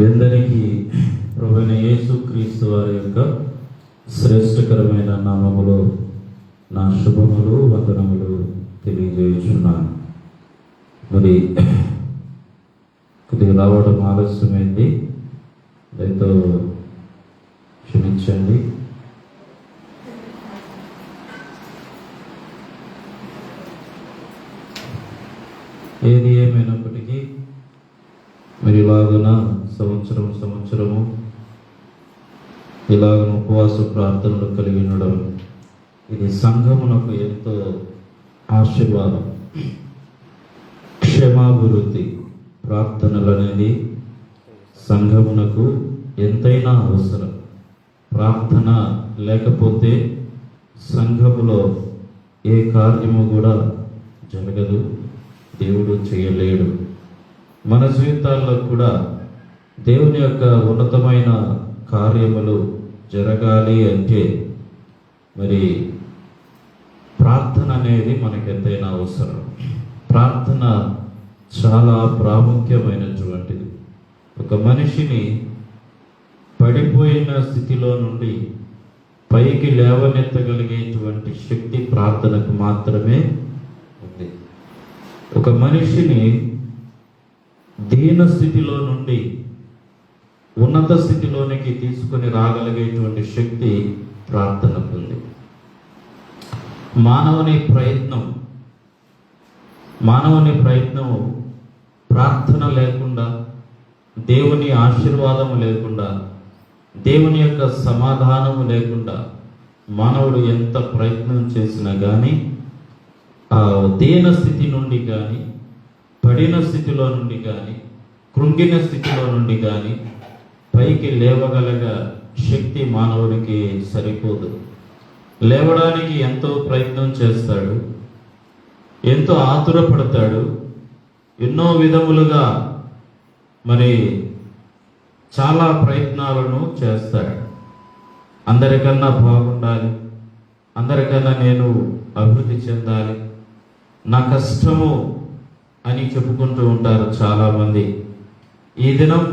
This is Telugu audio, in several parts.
అందరికీ ప్రభువైన యేసుక్రీస్తు వారి యొక్క శ్రేష్టకరమైన నామములో నా శుభములు వందనములు తెలియజేయుచున్నాను. మరి కొద్దిగా రావడం ఆలస్యమైంది, దయతో క్షమించండి. ఏది ఏమైనప్పటికీ మరి ఇలాగున సంవత్సరము ఇలాగ ఉపవాస ప్రార్థనలు కలిగి ఉండడం ఇది సంఘమునకు ఎంతో ఆశీర్వాదం. క్షమాభివృద్ధి ప్రార్థనలు అనేది సంఘమునకు ఎంతైనా అవసరం. ప్రార్థన లేకపోతే సంఘములో ఏ కార్యము కూడా జరగదు, దేవుడు చేయలేడు. మన జీవితాల్లో కూడా దేవుని యొక్క ఉన్నతమైన కార్యములు జరగాలి అంటే మరి ప్రార్థన అనేది మనకు ఎంతైనా అవసరం. ప్రార్థన చాలా ప్రాముఖ్యమైనటువంటిది. ఒక మనిషిని పడిపోయిన స్థితిలో నుండి పైకి లేవనెత్తగలిగేటువంటి శక్తి ప్రార్థనకు మాత్రమే ఉంది. ఒక మనిషిని దీన స్థితిలో నుండి ఉన్నత స్థితిలోనికి తీసుకొని రాగలిగేటువంటి శక్తి ప్రార్థనకు ఉంది. మానవుని ప్రయత్నం ప్రార్థన లేకుండా, దేవుని ఆశీర్వాదము లేకుండా, దేవుని యొక్క సమాధానము లేకుండా మానవుడు ఎంత ప్రయత్నం చేసినా కానీ ఆ దీన స్థితి నుండి కానీ, పడిన స్థితిలో నుండి కానీ, కృంగిన స్థితిలో నుండి కానీ పైకి లేవగలగ శక్తి మానవుడికి సరిపోదు. లేవడానికి ఎంతో ప్రయత్నం చేస్తాడు, ఎంతో ఆతురపడతాడు, ఎన్నో విధములుగా మరి చాలా ప్రయత్నాలను చేస్తాడు. అందరికన్నా బాగుండాలి, అందరికన్నా నేను అభివృద్ధి చెందాలి, నా కష్టము అని చెప్పుకుంటూ ఉంటారు చాలామంది. ఈ దినం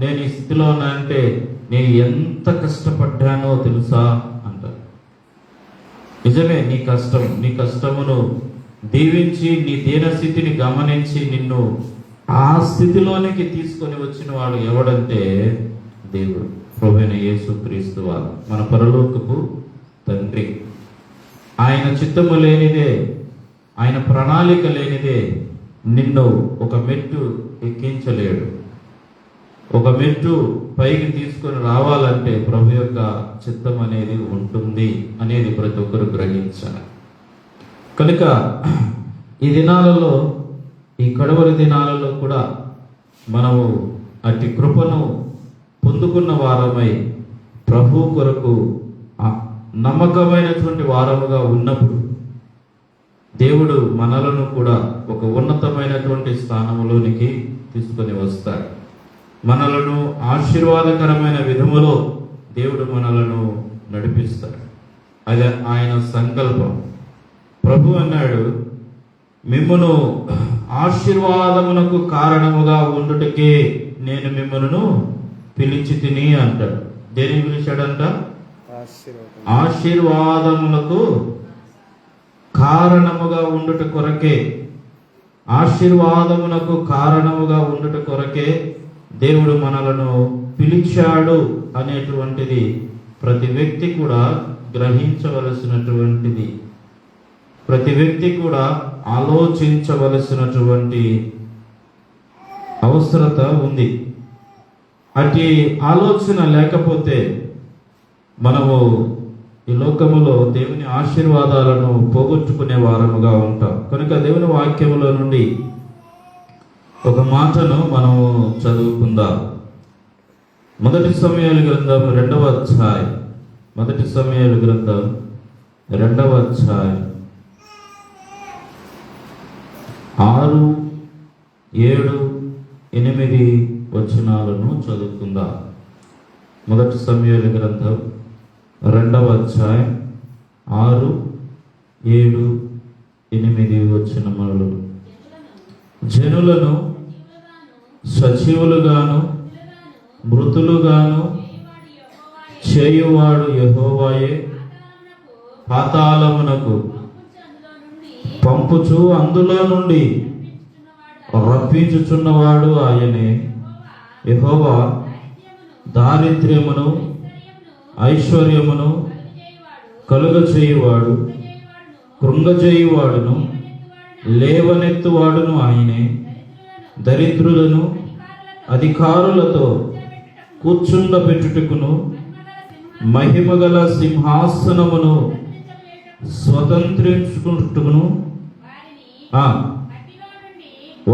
నేను ఈ స్థితిలో ఉన్నా అంటే నేను ఎంత కష్టపడ్డానో తెలుసా అంటారు. నిజమే, నీ కష్టమును దీవించి నీ దీనస్థితిని గమనించి నిన్ను ఆ స్థితిలోనికి తీసుకొని వచ్చిన వాడు ఎవడంటే దేవుడు, ప్రభువైన యేసుక్రీస్తు వారు, మన పరలోకపు తండ్రి. ఆయన చిత్తము లేనిదే, ఆయన ప్రణాళిక లేనిదే నిన్ను ఒక మెట్టు ఎక్కించలేడు. ఒక మెట్టు పైకి తీసుకొని రావాలంటే ప్రభు యొక్క చిత్తం అనేది ఉంటుంది అనేది ప్రతి ఒక్కరు గ్రహించాలి. కనుక ఈ దినాలలో, ఈ కడవరి దినాలలో కూడా మనము అట్టి కృపను పొందుకున్న వారమై ప్రభు కొరకు నమ్మకమైనటువంటి వారముగా ఉన్నప్పుడు దేవుడు మనలను కూడా ఒక ఉన్నతమైనటువంటి స్థానంలోనికి తీసుకొని వస్తాడు. మనలను ఆశీర్వాదకరమైన విధములో దేవుడు మనలను నడిపిస్తాడు. అది ఆయన సంకల్పం. ప్రభు అన్నాడు, మిమ్మును ఆశీర్వాదమునకు కారణముగా ఉండుటకే నేను మిమ్మల్ని పిలిచి తిని అంటాడు. దేనికి పిలిచాడంట? ఆశీర్వాదములకు కారణముగా ఉండుట కొరకే, ఆశీర్వాదమునకు కారణముగా ఉండుట కొరకే దేవుడు మనలను పిలిచాడు అనేటువంటిది ప్రతి వ్యక్తి కూడా గ్రహించవలసినటువంటిది, ప్రతి వ్యక్తి కూడా ఆలోచించవలసినటువంటి అవసరత ఉంది. అట్టి ఆలోచన లేకపోతే మనము ఈ లోకములో దేవుని ఆశీర్వాదాలను పోగొట్టుకునే వారముగా ఉంటాం. కనుక దేవుని వాక్యములో నుండి ఒక మాటను మనము చదువుకుందాం. మొదటి సమూయేలు గ్రంథం 2వ అధ్యాయం, 6, 7, 8 వచనాలను చదువుకుందాం. మొదటి సమూయేలు గ్రంథం 2వ అధ్యాయం 6, 7, 8 వచనములు. జనులను సజీవులుగాను మృతులుగాను చేయువాడు యెహోవాయే. పాతాళమునకు పంపుచు అందులో నుండి రప్పించుచున్నవాడు ఆయనే. యెహోవా దారిద్ర్యమును ఐశ్వర్యమును కలుగచేయువాడు, కృంగచేయువాడును లేవనెత్తువాడును ఆయనే. దరిద్రులను అధికారులతో కూర్చుండబెట్టుటకును మహిమగల సింహాసనమును స్వతంత్రించుకుంటును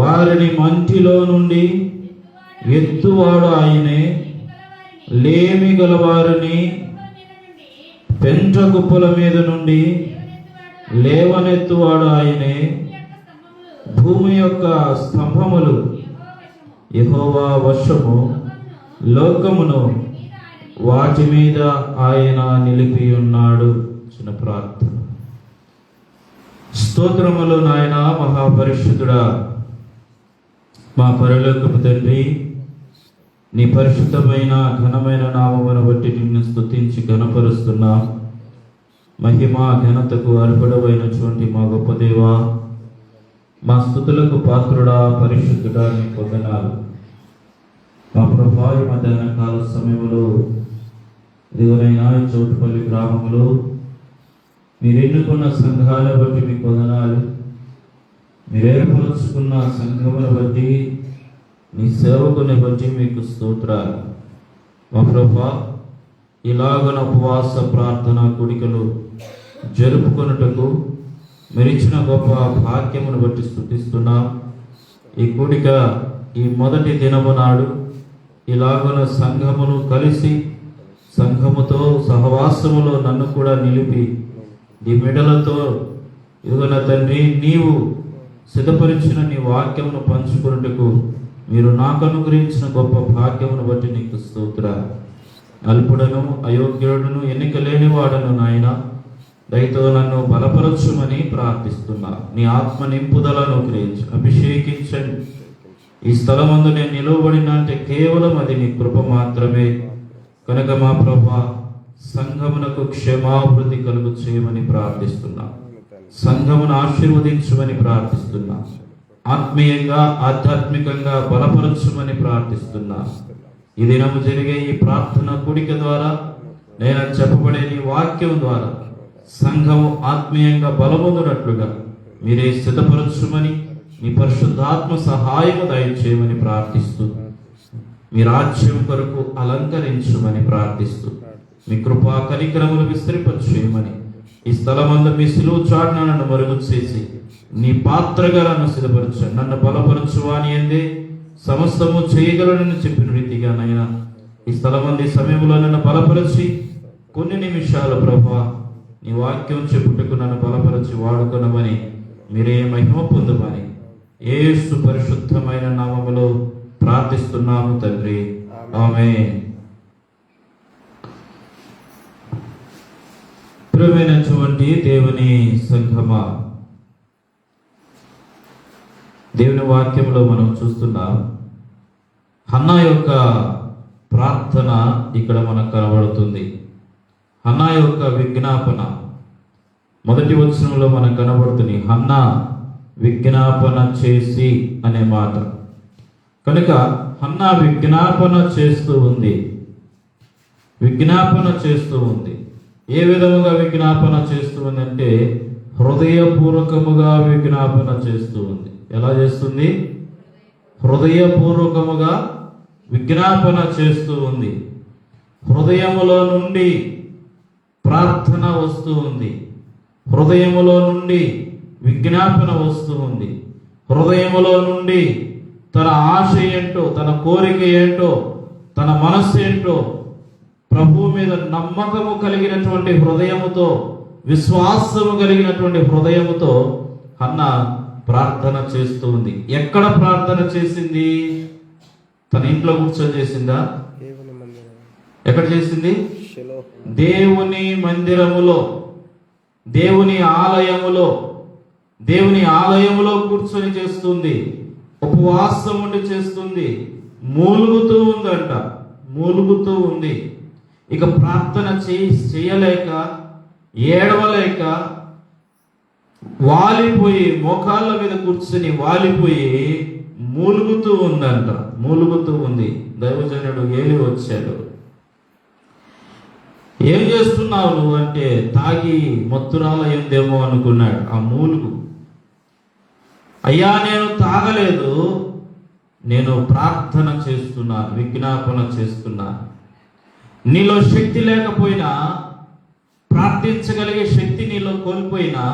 వారిని మంటిలో నుండి ఎత్తువాడు ఆయనే. లేమి గలవారిని పెంట కుప్పల మీద నుండి లేవనెత్తువాడు ఆయనే. భూమి యొక్క స్తంభములు యెహోవా వశము, లోకమును వాటి మీద ఆయన నిలిపి ఉన్నాడు. చిన్న ప్రార్థన. స్తోత్రములు నాయన మహాపరిశుద్ధుడా, మా పరలోకపు తండ్రి, నీ పరిశుద్ధమైన ఘనమైన నామమును బట్టి నిన్ను స్తుతించి ఘనపరుస్తున్నా. మహిమ ఘనతకు అర్పడమైనటువంటి మా గొప్ప దేవా, మా స్తుతులకు పాత్రుడా, పరిశుద్ధుడా, నీ పొందనాలు. మా ప్రభా, ఈ మధ్యాహ్న కాల సమయంలో ఇదిగోనైనా ఈ చోటుపల్లి గ్రామంలో మీరు ఎన్నుకున్న సంఘాలను బట్టి మీకు వందనాలు. మీరు ఏర్పరుచుకున్న సంఘమును బట్టి, నీ సేవకుని బట్టి మీకు స్తోత్రాలు. మా ప్రభా, ఇలాగన ఉపవాస ప్రార్థన కూడికలు జరుపుకొనుటకు మీరిచ్చిన గొప్ప భాగ్యమును బట్టి స్తుతిస్తున్నాం. ఈ కూడిక ఈ మొదటి దినము నాడు ఇలాగన సంఘమును కలిసి సంఘముతో సహవాసములో నన్ను కూడా నిలిపి నీ మెడలతో ఇదిగోన తండ్రి, నీవు సిద్ధపరిచిన నీ వాక్యమును పంచుకున్నట్టుకు మీరు నాకు అనుగ్రహించిన గొప్ప భాగ్యమును బట్టి నీకు స్తోత్రాలు. అల్పుడను అయోగ్యుడును ఎన్నిక లేనివాడను నాయన, దయతో నన్ను బలపరచుమని ప్రార్థిస్తున్నా. నీ ఆత్మ నింపుదలను గ్రహించి అభిషేకించండి. ఈ స్థలమందు నేను నిలవబడిన అంటే కేవలం అది నీ కృప మాత్రమే కనుక మా ప్రభా, సంఘమునకు క్షమాభివృద్ధి కలుగు చేయమని ప్రార్థిస్తున్నా. సంఘమును ఆశీర్వదించమని ప్రార్థిస్తున్నా. ఆత్మీయంగా ఆధ్యాత్మికంగా బలపరచుమని ప్రార్థిస్తున్నా. ఈ దినము జరిగే ఈ ప్రార్థన కూడిక ద్వారా, నేను చెప్పబడే నీ వాక్యం ద్వారా సంఘము ఆత్మీయంగా బలమొందునట్లుగా మీరే సిద్ధపరచుమని, నీ పరిశుద్ధాత్మ సహాయము దయచేయమని ప్రార్థిస్తూ, మీ రాజ్యం కొరకు అలంకరించమని ప్రార్థిస్తూ, మీ కృపా కనికరములు విస్తరింపచేయమని, ఈ స్థలమందు మీ సిలువ చాటున నన్ను మరుగు చేసి నీ పాత్రగా నన్ను సిద్ధపరచండి. నన్ను బలపరచువాని అందే సమస్తము చేయగలనని చెప్పిన రీతిగా నైనా ఈ స్థలమంది సమయంలో నన్ను బలపరిచి కొన్ని నిమిషాలు ప్రభా నీ వాక్యం చెప్పుటకు నన్ను బలపరిచి వాడుకొనమని, మీరే మహిమ పొందమని యేసు పరిశుద్ధమైన నామములో ప్రార్థిస్తున్నాము తండ్రి, ఆమేన్. ప్రియమైనటువంటి దేవుని సంఘమా, దేవుని వాక్యంలో మనం చూస్తున్నాం. హన్నా యొక్క ప్రార్థన ఇక్కడ మనకు కనబడుతుంది. హన్నా యొక్క విజ్ఞాపన మొదటి వచనంలో మనకు కనబడుతుంది. హన్నా విజ్ఞాపన చేసి అనే మాట. కనుక హన్నా విజ్ఞాపన చేస్తూ ఉంది. విజ్ఞాపన చేస్తూ ఉంది. ఏ విధముగా విజ్ఞాపన చేస్తూ ఉంది అంటే హృదయపూర్వకముగా విజ్ఞాపన చేస్తూ ఉంది. ఎలా చేస్తుంది? హృదయపూర్వకముగా విజ్ఞాపన చేస్తూ ఉంది. హృదయములో నుండి ప్రార్థన వస్తూ ఉంది. హృదయములో నుండి విజ్ఞాపన వస్తూ ఉంది. హృదయములో నుండి తన ఆశ ఏంటో, తన కోరిక ఏంటో, తన మనస్సు ఏంటో, ప్రభువు మీద నమ్మకము కలిగినటువంటి హృదయముతో, విశ్వాసము కలిగినటువంటి హృదయముతో హన్నా ప్రార్థన చేస్తూ ఉంది. ఎక్కడ ప్రార్థన చేసింది? తన ఇంట్లో కూర్చొని చేసిందా? ఎక్కడ చేసింది? దేవుని మందిరములో, దేవుని ఆలయములో, దేవుని ఆలయములో కూర్చొని చేస్తుంది. ఉపవాసం ఉండి చేస్తుంది. మూలుగుతూ ఉందంట. మూలుగుతూ ఉంది. ఇక ప్రార్థన చేయలేక, ఏడవలేక, వాలిపోయి మోకాళ్ళ మీద కూర్చుని వాలిపోయి మూలుగుతూ ఉందంట. మూలుగుతూ ఉంది. దైవజనుడు ఏలి వచ్చాడు. ఏం చేస్తున్నావు నువ్వు అంటే, తాగి మత్తురాలయ్యిందేమో అనుకున్నాడు. ఆ మూలుగు, అయ్యా నేను తాగలేదు, నేను ప్రార్థన చేస్తున్నా, విజ్ఞాపన చేస్తున్నా. నీలో శక్తి లేకపోయినా, ప్రార్థించగలిగే శక్తి నీలో కోల్పోయినా,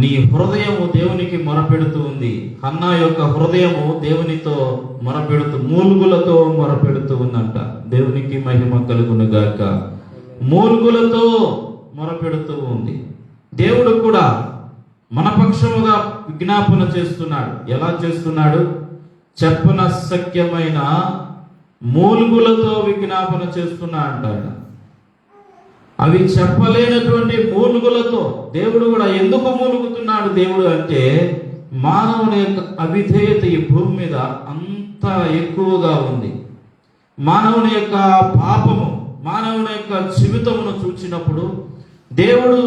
నీ హృదయము దేవునికి మొరపెడుతూ ఉంది. హన్నా యొక్క హృదయము దేవునితో మొరపెడుతూ, మూలుగులతో మొరపెడుతూ ఉందంట. దేవునికి మహిమ కలుగును గాక. మూలుగులతో మొరపెడుతూ ఉంది. దేవుడు కూడా మన పక్షముగా విజ్ఞాపన చేస్తున్నాడు. ఎలా చేస్తున్నాడు? చెప్పనశక్యమైన మూలుగులతో విజ్ఞాపన చేస్తున్నా అంటాడు. అవి చెప్పలేనటువంటి మూలుగులతో దేవుడు కూడా ఎందుకు మూలుగుతున్నాడు దేవుడు అంటే, మానవుని యొక్క అవిధేయత ఈ భూమి మీద అంత ఎక్కువగా ఉంది. మానవుని యొక్క పాపము, మానవుని యొక్క జీవితమును చూచినప్పుడు దేవుడు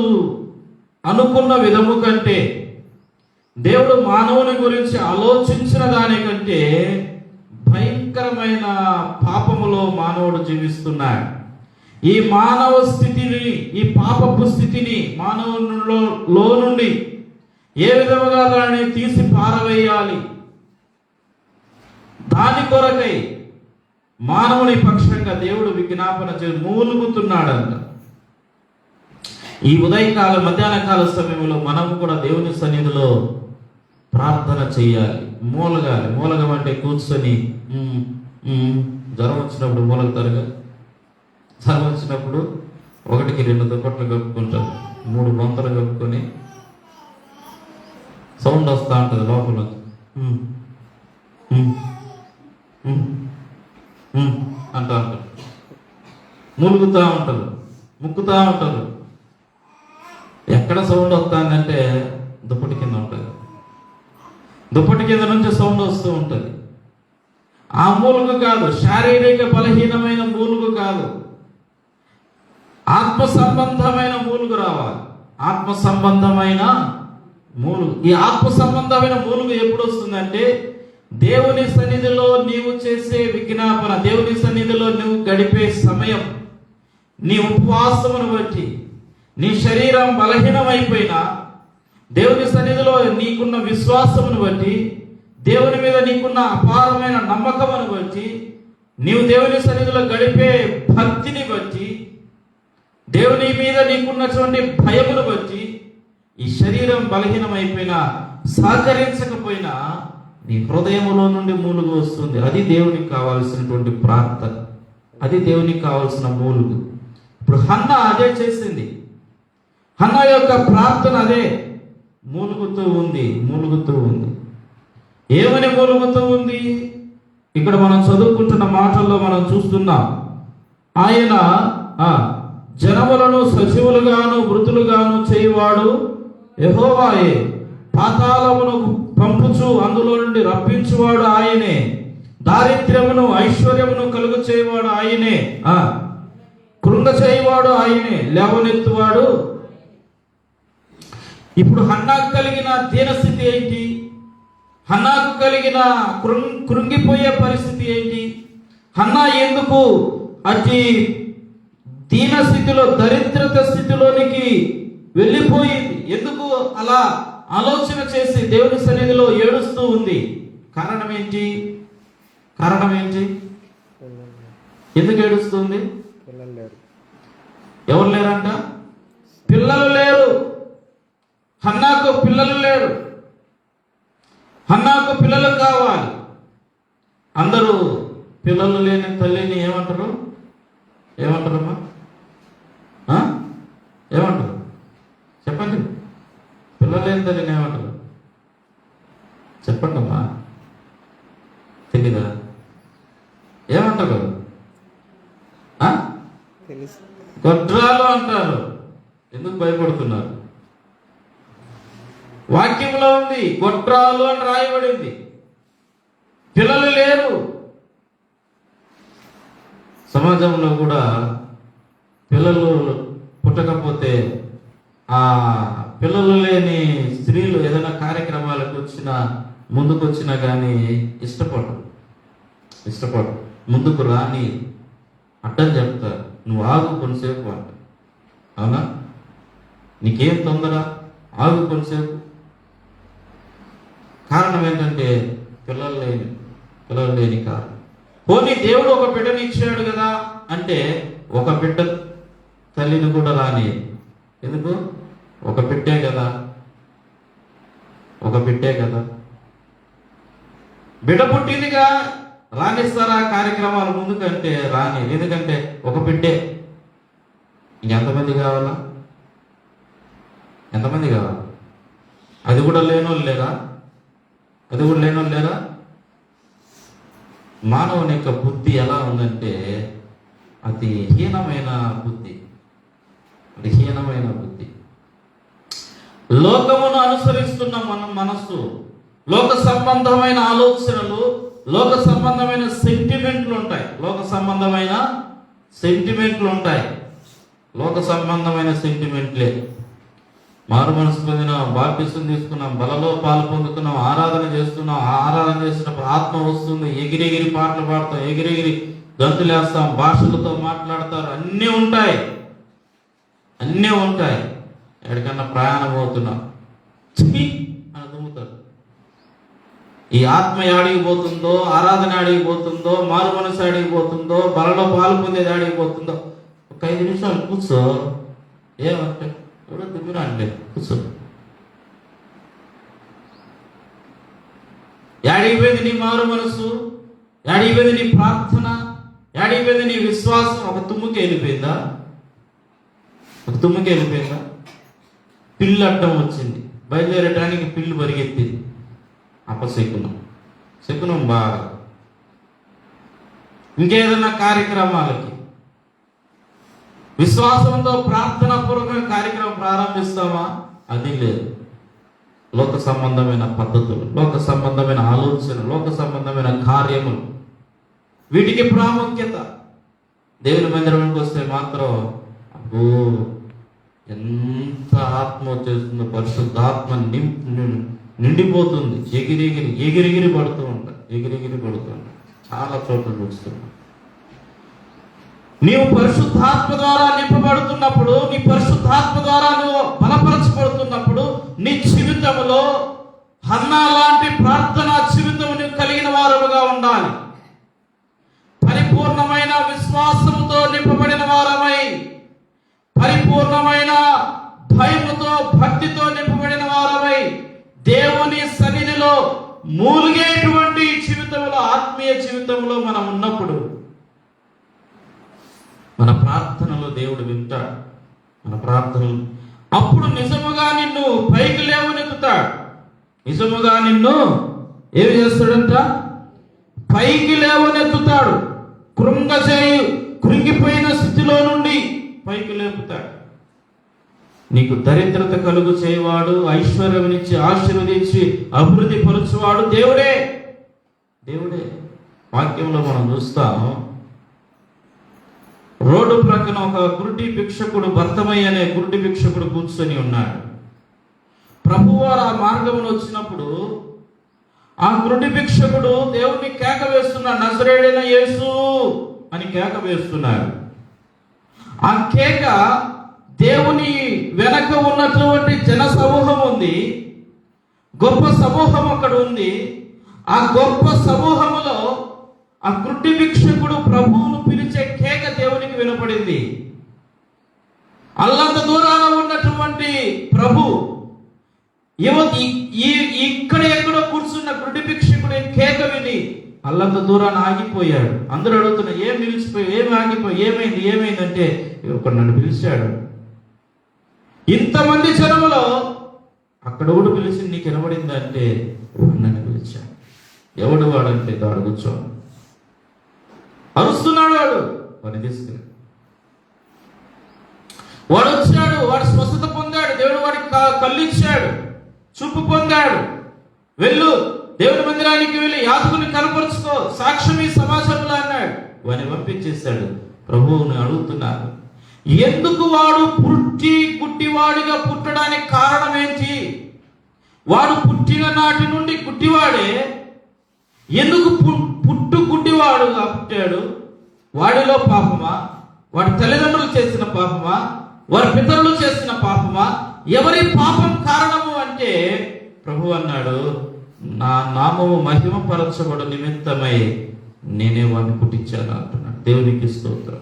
అనుకున్న విధము కంటే, దేవుడు మానవుని గురించి ఆలోచించిన దానికంటే భయంకరమైన పాపములో మానవుడు జీవిస్తున్నాడు. ఈ మానవ స్థితిని, ఈ పాపపు స్థితిని మానవునిలో నుండి ఏ విధముగా దాన్ని తీసి పారవేయాలి, దాని కొరకై మానవుని పక్షంగా దేవుడు విజ్ఞాపన మూలుగుతున్నాడంట. ఈ ఉదయకాల మధ్యాహ్న కాల సమయంలో మనము కూడా దేవుని సన్నిధిలో ప్రార్థన చేయాలి. మూలగాలి. మూలగం అంటే కూర్చొని జ్వరం వచ్చినప్పుడు మూలగతారుగా. జ్వరం వచ్చినప్పుడు 1-2 దుప్పట్లు కప్పుకుంటారు, 3 బొంతలు కప్పుకొని సౌండ్ వస్తూ ఉంటుంది లోపల. అంటూ ఉంటారు, మూలుగుతూ ఉంటారు, ముక్కుతూ ఉంటారు. ఎక్కడ సౌండ్ వస్తుందంటే దుప్పటి కింద ఉంటుంది. దుప్పటి కింద నుంచి సౌండ్ వస్తూ ఉంటుంది. ఆ మూలుగు కాదు, శారీరక బలహీనమైన మూలుగు కాదు, ఆత్మ సంబంధమైన మూలుగు రావాలి. ఆత్మ సంబంధమైన మూలుగు. ఈ ఆత్మ సంబంధమైన మూలుగు ఎప్పుడు వస్తుందంటే, దేవుని సన్నిధిలో నీవు చేసే విజ్ఞాపన, దేవుని సన్నిధిలో నువ్వు గడిపే సమయం, నీ ఉపవాసమును బట్టి, నీ శరీరం బలహీనమైపోయినా దేవుని సన్నిధిలో నీకున్న విశ్వాసమును బట్టి, దేవుని మీద నీకున్న అపారమైన నమ్మకమును బట్టి, నీవు దేవుని సన్నిధిలో గడిపే భక్తిని బట్టి, దేవుని మీద నీకున్నటువంటి భయమును బట్టి, ఈ శరీరం బలహీనమైపోయినా, సహకరించకపోయినా నీ హృదయములో నుండి మూలుగు వస్తుంది. అది దేవునికి కావాల్సినటువంటి ప్రార్థన, అది దేవునికి కావాల్సిన మూలుగు. ఇప్పుడు హన్నా అదే చేసింది. హన్నా యొక్క ప్రార్థన అదే. మూలుగుతూ ఉంది, మూలుగుతూ ఉంది. ఏమని మూలుగుతూ ఉంది? ఇక్కడ మనం చదువుకుంటున్న మాటల్లో మనం చూస్తున్నాం. ఆయన జనములను సజీవులుగాను మృతులుగాను చేయువాడు యెహోవాయే, పాతాళమును పంపుచు అందులో నుండి రప్పించువాడు ఆయనే, దారిద్ర్యమును ఐశ్వర్యమును కలుగు చేయవాడు ఆయనే, కృంగ చేయవాడు ఆయనే, లేవనెత్తువాడు. ఇప్పుడు హన్నాకు కలిగిన దీనస్థితి ఏంటి? హన్నాకు కలిగిన కృంగిపోయే పరిస్థితి ఏంటి? హన్నా ఎందుకు అతి దీనస్థితిలో, దరిద్రత స్థితిలోనికి వెళ్ళిపోయింది? ఎందుకు అలా ఆలోచన చేసి దేవుని సన్నిధిలో ఏడుస్తూ ఉంది? కారణం ఏంటి? కారణం ఏంటి? ఎందుకు ఏడుస్తుంది? ఎవరు లేరంట? పిల్లలు లేరు. హన్నాకు పిల్లలు లేరు. హన్నాకు పిల్లలు కావాలి. అందరూ పిల్లలు లేని తల్లిని ఏమంటారు? ఏమంటారమ్మా? ఏమంటారు చెప్పండి. పిల్లలు లేని తల్లిని ఏమంటారు చెప్పండి అమ్మా. తెలీదా? ఏమంటారు? గొడ్రాలు అంటారు. ఎందుకు భయపడుతున్నారు? వాక్యంలో ఉంది, గొడ్రాలు అని రాయబడింది. పిల్లలు లేరు. సమాజంలో కూడా పిల్లలు పుట్టకపోతే ఆ పిల్లలు లేని స్త్రీలు ఏదైనా కార్యక్రమాలకు ముందుకు వచ్చినా కానీ ఇష్టపడరు ముందుకు రాని అడ్డం చెప్తారు. నువ్వు ఆగు కొంతసేపు అంట. అవునా? నీకేం తొందర, ఆగు కొంతసేపు. కారణం ఏంటంటే పిల్లలు లేని కారణం. పోనీ దేవుడు ఒక బిడ్డని ఇచ్చాడు కదా అంటే ఒక బిడ్డ తల్లిని కూడా రాని. ఎందుకు? ఒక బిడ్డే కదా. బిడ్డ పుట్టిందిగా రానిస్తారా కార్యక్రమాలు ముందుకంటే రాని. ఎందుకంటే ఒక బిడ్డే. ఇంకెంతమంది కావాలా? అది కూడా లేనోళ్ళు లేరా? మానవుని యొక్క బుద్ధి ఎలా ఉందంటే అది హీనమైన బుద్ధి. లోకమును అనుసరిస్తున్న మన మనస్సు, లోక సంబంధమైన ఆలోచనలు, లోక సంబంధమైన సెంటిమెంట్లు ఉంటాయి. లోక సంబంధమైన సెంటిమెంట్లే. మారు మనసు పొందినాం, బాప్టిసం తీసుకున్నాం, బలలో పాలు పొందుకున్నాం, ఆరాధన చేస్తున్నాం. ఆరాధన చేసినప్పుడు ఆత్మ వస్తుంది, ఎగిరెగిరి పాటలు పాడతాం, ఎగిరెగిరి గంతులేస్తాం, భాషలతో మాట్లాడతారు. అన్నీ ఉంటాయి. ఎక్కడికన్నా ప్రయాణం అవుతున్నాం అని దుమ్ముతారు. ఈ ఆత్మ ఆడిగిపోతుందో, ఆరాధన ఆడిగిపోతుందో, మారు మనసు ఆడిగిపోతుందో, బలలో పాలు పొందేది ఆడిగిపోతుందో. ఒక 5 నిమిషాలు కూర్చో. ఏమంటే ఎవరో దిమ్మిరా అంటే కూర్చో. యాడిగిపోయింది నీ మారు మనసు? యాడిగిపోయింది నీ ప్రార్థన? యాడిగిపోయింది నీ విశ్వాసం? ఒక తుమ్ముకి వెళ్ళిపోయిందా? పిల్లు అడ్డం వచ్చింది, బయలుదేరటానికి పిల్లు పరిగెత్తింది. శకునం బాగా. ఇంకేదైనా కార్యక్రమాలకి విశ్వాసంతో ప్రార్థన పూర్వకంగా కార్యక్రమం ప్రారంభిస్తామా? అది లేదు. లోక సంబంధమైన పద్ధతులు, లోక సంబంధమైన ఆలోచన, లోక సంబంధమైన కార్యములు, వీటికి ప్రాముఖ్యత. దేవుని మందిరానికి వస్తే మాత్రం ఎంత ఆత్మ వచ్చేస్తుందో, పరిశుద్ధాత్మ నిండిపోతుంది. ఎగిరిగిరి పడుతూ ఉంటాయి. చాలా చోట్ల చూస్తున్నాం. నీవు పరిశుద్ధాత్మ ద్వారా నింపబడుతున్నప్పుడు, నీ పరిశుద్ధాత్మ ద్వారా నువ్వు బలపరచబడుతున్నప్పుడు, నీ జీవితంలో హన్నా లాంటి ప్రార్థనా జీవితం నువ్వు కలిగిన వారుగా ఉండాలి. పరిపూర్ణమైన విశ్వాసంతో నింపబడిన వారమై, పరిపూర్ణమైన భయముతో, భక్తితో నింపబడిన వారమై, దేవుని సన్నిధిలో మూలిగేటువంటి జీవితంలో, ఆత్మీయ జీవితంలో మనం ఉన్నప్పుడు మన ప్రార్థనలో దేవుడు వింటాడు. అప్పుడు నిజముగా నిన్ను పైకి లేవనెత్తుతాడు. ఏమి చేస్తాడంట? పైకి లేవనెత్తుతాడు. కృంగిపోయిన స్థితిలో నుండి పైకి లేపుతాడు. నీకు దరిద్రత కలుగు చేయవాడు, ఐశ్వర్యమునిచ్చి ఆశీర్వదించి అభివృద్ధి పరచువాడు దేవుడే. వాక్యంలో మనం చూస్తాం, రోడ్డు ప్రక్కన ఒక గురుడి భిక్షకుడు, భర్తమయ్య అనే గురుడి భిక్షకుడు కూర్చొని ఉన్నాడు. ప్రభువారు ఆ మార్గంలో వచ్చినప్పుడు ఆ గురుడి భిక్షకుడు దేవుని కేక వేస్తున్నాడు. నజరేయుడైన యేసు అని కేక వేస్తున్నాడు. ఆ కేక దేవుని వెనక ఉన్నటువంటి జన సమూహం ఉంది, గొప్ప సమూహం అక్కడ ఉంది. ఆ గొప్ప సమూహములో ఆ గుడ్డి భిక్షకుడు ప్రభువును పిలిచే కేక దేవునికి వినపడింది. అల్లంత దూరాన ఉన్నటువంటి ప్రభు ఇక్కడ ఎక్కడో కూర్చున్న గుడ్డి భిక్షకుడు కేక విని అల్లంత దూరాన్ని ఆగిపోయాడు. అందరూ అడుగుతున్నా, ఏం నిలిచిపోయి, ఏమి ఆగిపోయి, ఏమైందంటే ఒకడు నన్ను పిలిచాడు. ఇంతమంది జనములో అక్కడ ఒకడు పిలిచి నీకు వినబడిందంటే నన్ను పిలిచాడు. ఎవడు వాడంటే దాడు కూర్చో అరుస్తున్నాడు. వాడిని తీసుకుని వాడు వచ్చాడు. వాడు స్వస్థత పొందాడు. దేవుడు వాడికి కళ్ళు ఇచ్చాడు, చూపు పొందాడు. వెళ్ళు, దేవుని మందిరానికి వెళ్ళి యాజకుని కనపరుచుకో, సాక్ష్యం ఈ సమాజంలో అన్నాడు. వాడిని పంపించేశాడు. ప్రభువుని అడుగుతున్నారు, ఎందుకు వాడు గుడ్డివాడిగా పుట్టడానికి కారణం ఏంటి? వాడు పుట్టిన నాటి నుండి గుడ్డివాడే, ఎందుకు గుడ్డివాడుగా పుట్టాడు? వాడిలో పాపమా? వాడి తల్లిదండ్రులు చేసిన పాపమా? వారి పితరులు చేసిన పాపమా? ఎవరి పాపం కారణము అంటే ప్రభు అన్నాడు, నా నామము మహిమపరచబడు నిమిత్తమై నేనే వాడిని పుట్టించాను అంటున్నాడు. దేవునికి స్తోత్రం.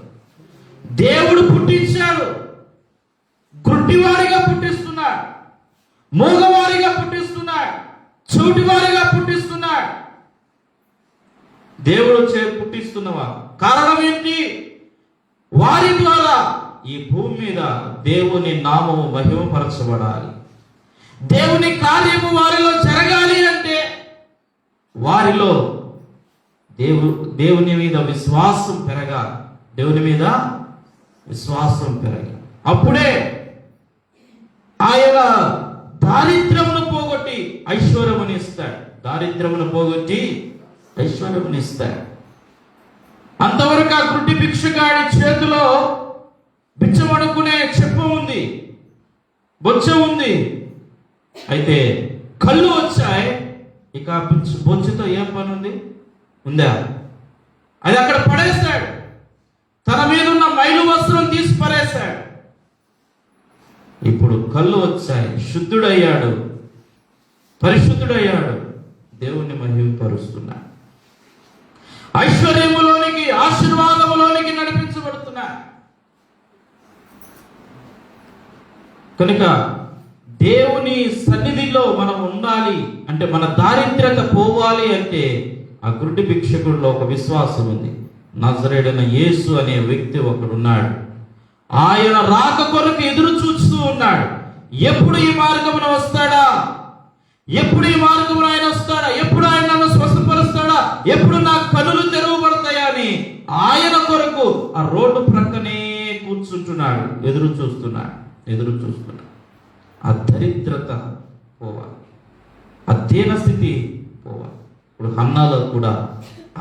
దేవుడు పుట్టించాడు. గుడ్డివారిగా పుట్టిస్తున్నాడు, మూగవారిగా పుట్టిస్తున్నాడు, చెవిటివారిగా పుట్టిస్తున్నాడు. దేవుడు పుట్టిస్తున్నవా? కారణం ఏంటి? వారి ద్వారా ఈ భూమి మీద దేవుని నామము మహిమపరచబడాలి. దేవుని కార్యము వారిలో జరగాలి అంటే వారిలో దేవుని మీద విశ్వాసం పెరగాలి. దేవుని మీద విశ్వాసం పెరగాలి. అప్పుడే ఆయన దారిద్ర్యమును పోగొట్టి ఐశ్వర్యముని ఇస్తాడు. దారిద్ర్యమును పోగొట్టి ఐశ్వర్యముని ఇస్తాడు. అంతవరకు ఆ గుడ్డి భిక్షగాడి చేతిలో బిచ్చమడుకునే చెప్పు ఉంది, బొచ్చ ఉంది. అయితే కళ్ళు వచ్చాయి. ఇక బొచ్చుతో ఏం పని ఉందా? అది అక్కడ పడేశాడు. తన మీద ఉన్న మైలు వస్త్రం తీసి పడేశాడు. ఇప్పుడు కళ్ళు వచ్చాయి, శుద్ధుడయ్యాడు, పరిశుద్ధుడయ్యాడు, దేవుణ్ణి మహిమపరుస్తున్నాడు. ఐశ్వర్యములోనికి, ఆశీర్వాదములోనికి నడిపించబడుతున్నాడు. కనుక దేవుని సన్నిధిలో మనం ఉండాలి అంటే, మన దారిద్ర్యత పోవాలి అంటే ఆ గుడ్డి భిక్షకుడిలో ఒక విశ్వాసం ఉంది. నజరేయుడైన యేసు అనే వ్యక్తి ఒకడున్నాడు. ఆయన రాక కొరకు ఎదురు చూస్తూ ఉన్నాడు. ఎప్పుడు ఈ మార్గమున వస్తాడా? ఎప్పుడు ఈ మార్గమున ఆయన వస్తాడా? ఎప్పుడు ఆయన నన్ను స్వస్థపరుస్తాడా? ఎప్పుడు నా కనులు తెరవబడతాయా అని ఆయన కొరకు ఆ రోడ్డు ప్రక్కనే కూర్చుంటున్నాడు. ఎదురు చూస్తున్నాడు. ఆ దరిద్రత పోవాలి, ఆ దీనస్థితి పోవాలి. ఇప్పుడు హన్నాలో కూడా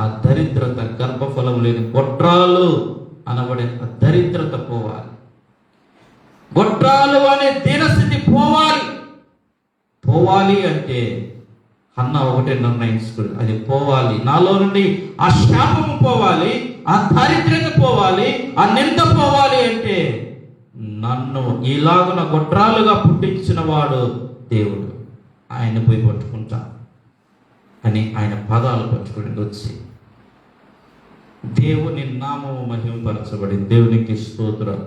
ఆ దరిద్రత, గర్భఫలం లేని గొడ్రాలు అనబడే ఆ దరిద్రత పోవాలి. గొడ్రాలు అనే దీనస్థితి పోవాలి అంటే హన్న ఒకటే నిర్ణయించుకుంది, అది పోవాలి. నాలో నుండి ఆ శాపము పోవాలి, ఆ దారిద్ర్యత పోవాలి, ఆ నింద పోవాలి అంటే నన్ను ఇలాగున గొడ్రాలుగా పుట్టించిన వాడు దేవుడు, ఆయన పోయి పట్టుకుంటా అని ఆయన పాదాలు పట్టుకుని వచ్చి దేవుని నామము మహిమపరచబడింది. దేవునికి స్తోత్రం.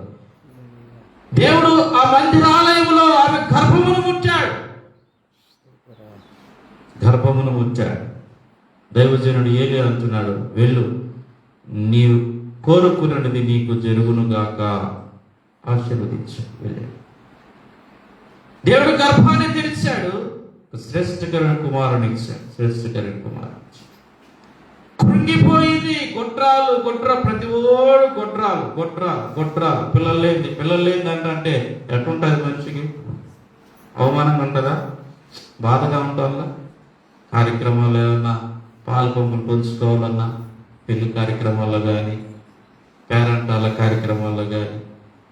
దేవుడు ఆ మందిరాలయంలో ఆమె గర్భమును ముట్టాడు. దైవజనుడు ఏలి అంటున్నాడు, వెళ్ళు, నీవు కోరుకున్నది నీకు జరుగును గాక, ఆశీర్వదించాడు. వెళ్ళాడు. దేవుడు గర్భాన్ని తెరిచాడు, శ్రేష్ఠకరణ కుమారుని ఇచ్చాడు. కృంగిపోయింది. ప్రతి ఓడు గొడ్రాలు పిల్లలు లేని అంటే ఎట్లుంటుంది మనిషికి? అవమానంగా ఉంటుందా? బాధగా ఉంటుందా? కార్యక్రమాలు ఏమన్నా పాలు పంపులు పంచుకోవాలన్నా, పెళ్లి కార్యక్రమాల్లో కానీ, పేరెంటాల కార్యక్రమాల్లో కానీ,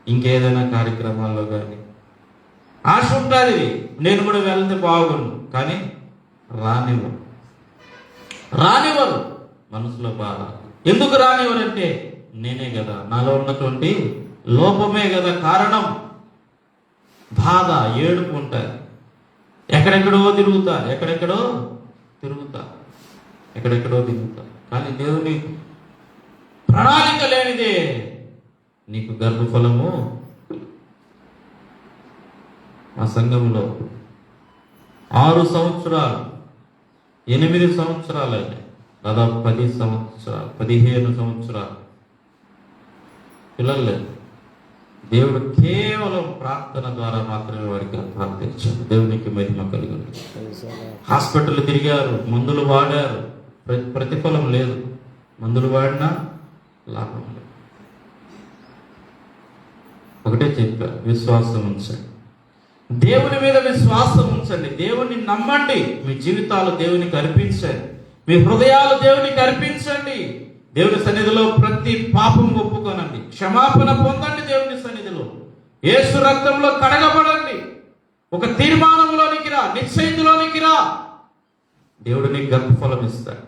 ఇంకేదైనా కార్యక్రమాల్లో కానీ ఆశ ఉంటుంది. నేను కూడా వెళ్తే బాగుండు, కానీ రానివ్వరు. మనసులో బాధ. ఎందుకు రానివ్వరంటే నేనే కదా, నాలో ఉన్నటువంటి లోపమే కదా కారణం. బాధ, ఏడుపు ఉంటుంది. ఎక్కడెక్కడో తిరుగుతా. కానీ దేవుని ప్రణాళిక లేనిదే నీకు గర్భఫలము. మా సంఘంలో 6 సంవత్సరాలు 8 సంవత్సరాలు అయితే దాదాపు 10 సంవత్సరాలు 15 సంవత్సరాలు పిల్లలు లేదు. దేవుడు కేవలం ప్రార్థన ద్వారా మాత్రమే వారికి గర్భాలు తెచ్చాడు. దేవునికి మహిమ కలుగును. హాస్పిటల్ తిరిగారు, మందులు వాడారు, ప్రతిఫలం లేదు. మందులు వాడినా లాభం లేదు. ఒకటే చెప్పారు, విశ్వాసం ఉంచండి. దేవుని మీద విశ్వాసం ఉంచండి. దేవుని నమ్మండి. మీ జీవితాలు దేవునికి అర్పించండి. మీ హృదయాలు దేవునికి అర్పించండి. దేవుని సన్నిధిలో ప్రతి పాపం ఒప్పుకోనండి, క్షమాపణ పొందండి. దేవుని సన్నిధిలో యేసు రక్తంలో కడగబడండి. ఒక తీర్మానంలోనికి రా, నిశ్చయితలోనికి రా. దేవుడు నీకు గర్భఫలం ఇస్తాడు.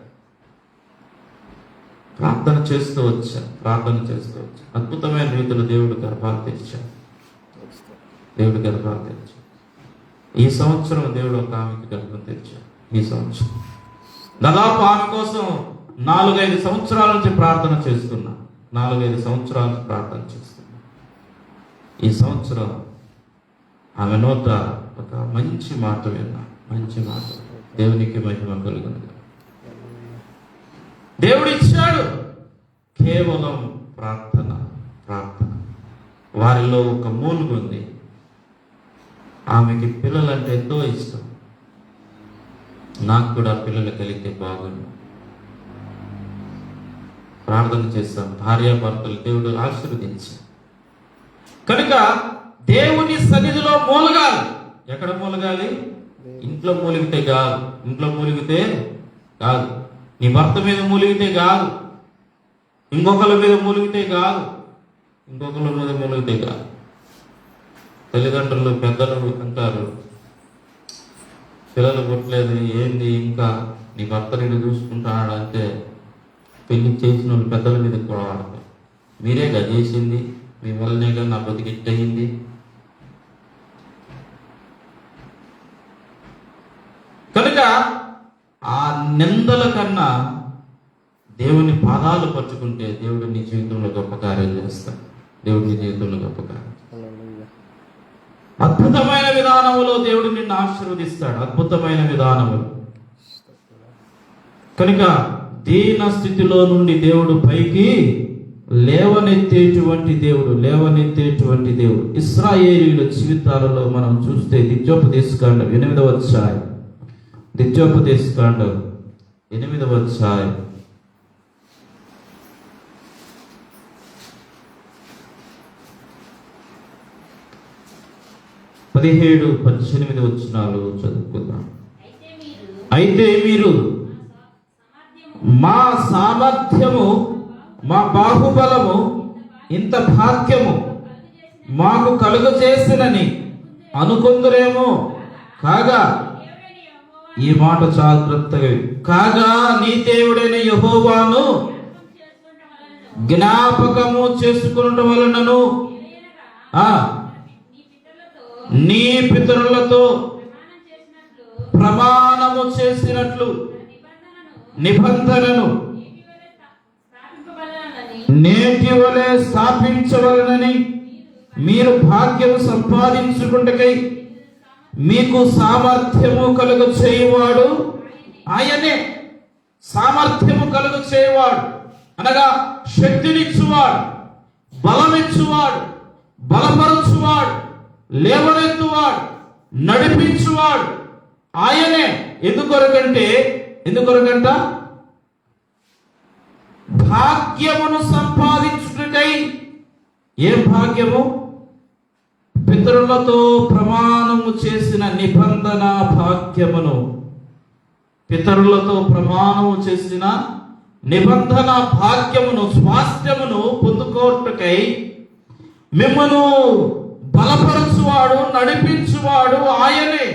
ప్రార్థన చేస్తూ వచ్చా. అద్భుతమైన రీతిలో దేవుడు గర్భాలు తెచ్చాడు. ఈ సంవత్సరం దేవుడు ఒక ఆమెకి గర్భం తెచ్చాడు. ఈ సంవత్సరం దాదాపు ఆమె కోసం 4-5 సంవత్సరాల నుంచి ప్రార్థన చేస్తున్నా. ఈ సంవత్సరం ఆమె నోట ఒక మంచి మాట విన్నా. దేవునికి మహిమ కలుగును. దేవుడు ఇచ్చాడు. కేవలం ప్రార్థన. వారిలో ఒక మూలుగు ఉంది. ఆమెకి పిల్లలంటే ఎంతో ఇష్టం. నాకు కూడా పిల్లలు కలిగితే బాగుండు. ప్రార్థన చేస్తాం. భార్యాభర్తలు దేవుడు ఆశీర్వదించాడు. కనుక దేవుని సన్నిధిలో మూలగాలి. ఎక్కడ మూలగాలి? ఇంట్లో మూలిగితే కాదు. నీ భర్త మీద మూలిగితే కాదు. ఇంకొకరి మీద మూలిగితే కాదు. తల్లిదండ్రులు పెద్దలు అంటారు, పిల్లలు పుట్టలేదు, ఏంది ఇంకా నీ భర్త నిన్ను చూసుకుంటాడు అంటే పెళ్లి చేసిన వాళ్ళు పెద్దల మీద కూడా వాడతారు. మీరేగా చేసింది, మీ వల్లనేగా నా బతికిట్టయింది. కనుక ఆ నిందల కన్నా దేవుని పాదాలు పట్టుకుంటే దేవుడు నీ జీవితంలో గొప్ప కార్యం చేస్తాడు. అద్భుతమైన విధానములో దేవుడు నిన్ను ఆశీర్వదిస్తాడు. అద్భుతమైన విధానములు. కనుక దీన స్థితిలో నుండి దేవుడు పైకి లేవనెత్తేటువంటి దేవుడు. ఇశ్రాయేలీయుల జీవితాలలో మనం చూస్తే ద్వితీయోపదేశకాండం 8వ అధ్యాయం 17-18 వచనాలు చదువుకుందాం. అయితే మీరు మా సామర్థ్యము, మా బాహుబలము, ఇంత భాగ్యము మాకు కలుగజేసినని అనుకుందరేమో. కాగా ఈ మాట జాగ్రత్తగా, కాగా నీ దేవుడైన యెహోవాను జ్ఞాపకము చేసుకునటం వలనను నీ పితరులతో ప్రమాణము చేసినట్లు నిబంధనను నేటి వలె స్థాపించవలనని మీరు భాగ్యము సంపాదించుకుంటకై మీకు సామర్థ్యము కలుగ చేయవాడు ఆయనే. సామర్థ్యము కలుగ చేయవాడు అనగా శక్తినిచ్చువాడు, బలమిచ్చువాడు, బలపరచువాడు, లేవనెత్తువాడు, నడిపించువాడు ఆయనే. ఎందుకొరకంట భాగ్యమును సంపాదించుటకై. ఏ భాగ్యము? పితరులతో ప్రమాణము చేసిన నిబంధన భాగ్యమును, స్వాస్థ్యమును పొందుకోవటకై మిమ్మను బలపరచువాడు, నడిపించువాడు ఆయనే.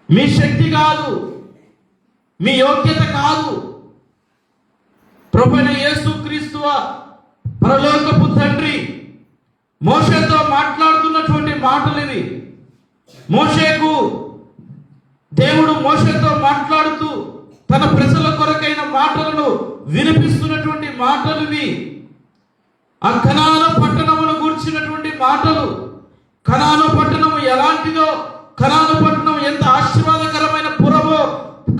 మీ శక్తి కాదు, మీ యోగ్యత కాదు. ప్రభువైన యేసుక్రీస్తు పరలోకపు తండ్రి మోషేతో మాట్లాడుతున్నటువంటి మాటలు ఇవి. దేవుడు మోషేతో మాట్లాడుతూ తన ప్రజల కొరకైన మాటలను వినిపిస్తున్నటువంటి మాటలు ఇవి. ఆ కనాను పట్టణమును గూర్చినటువంటి మాటలు. కనాను పట్టణము ఎలాంటిదో, కనాను పట్టణం ఎంత ఆశీర్వాదకరమైన పురమో,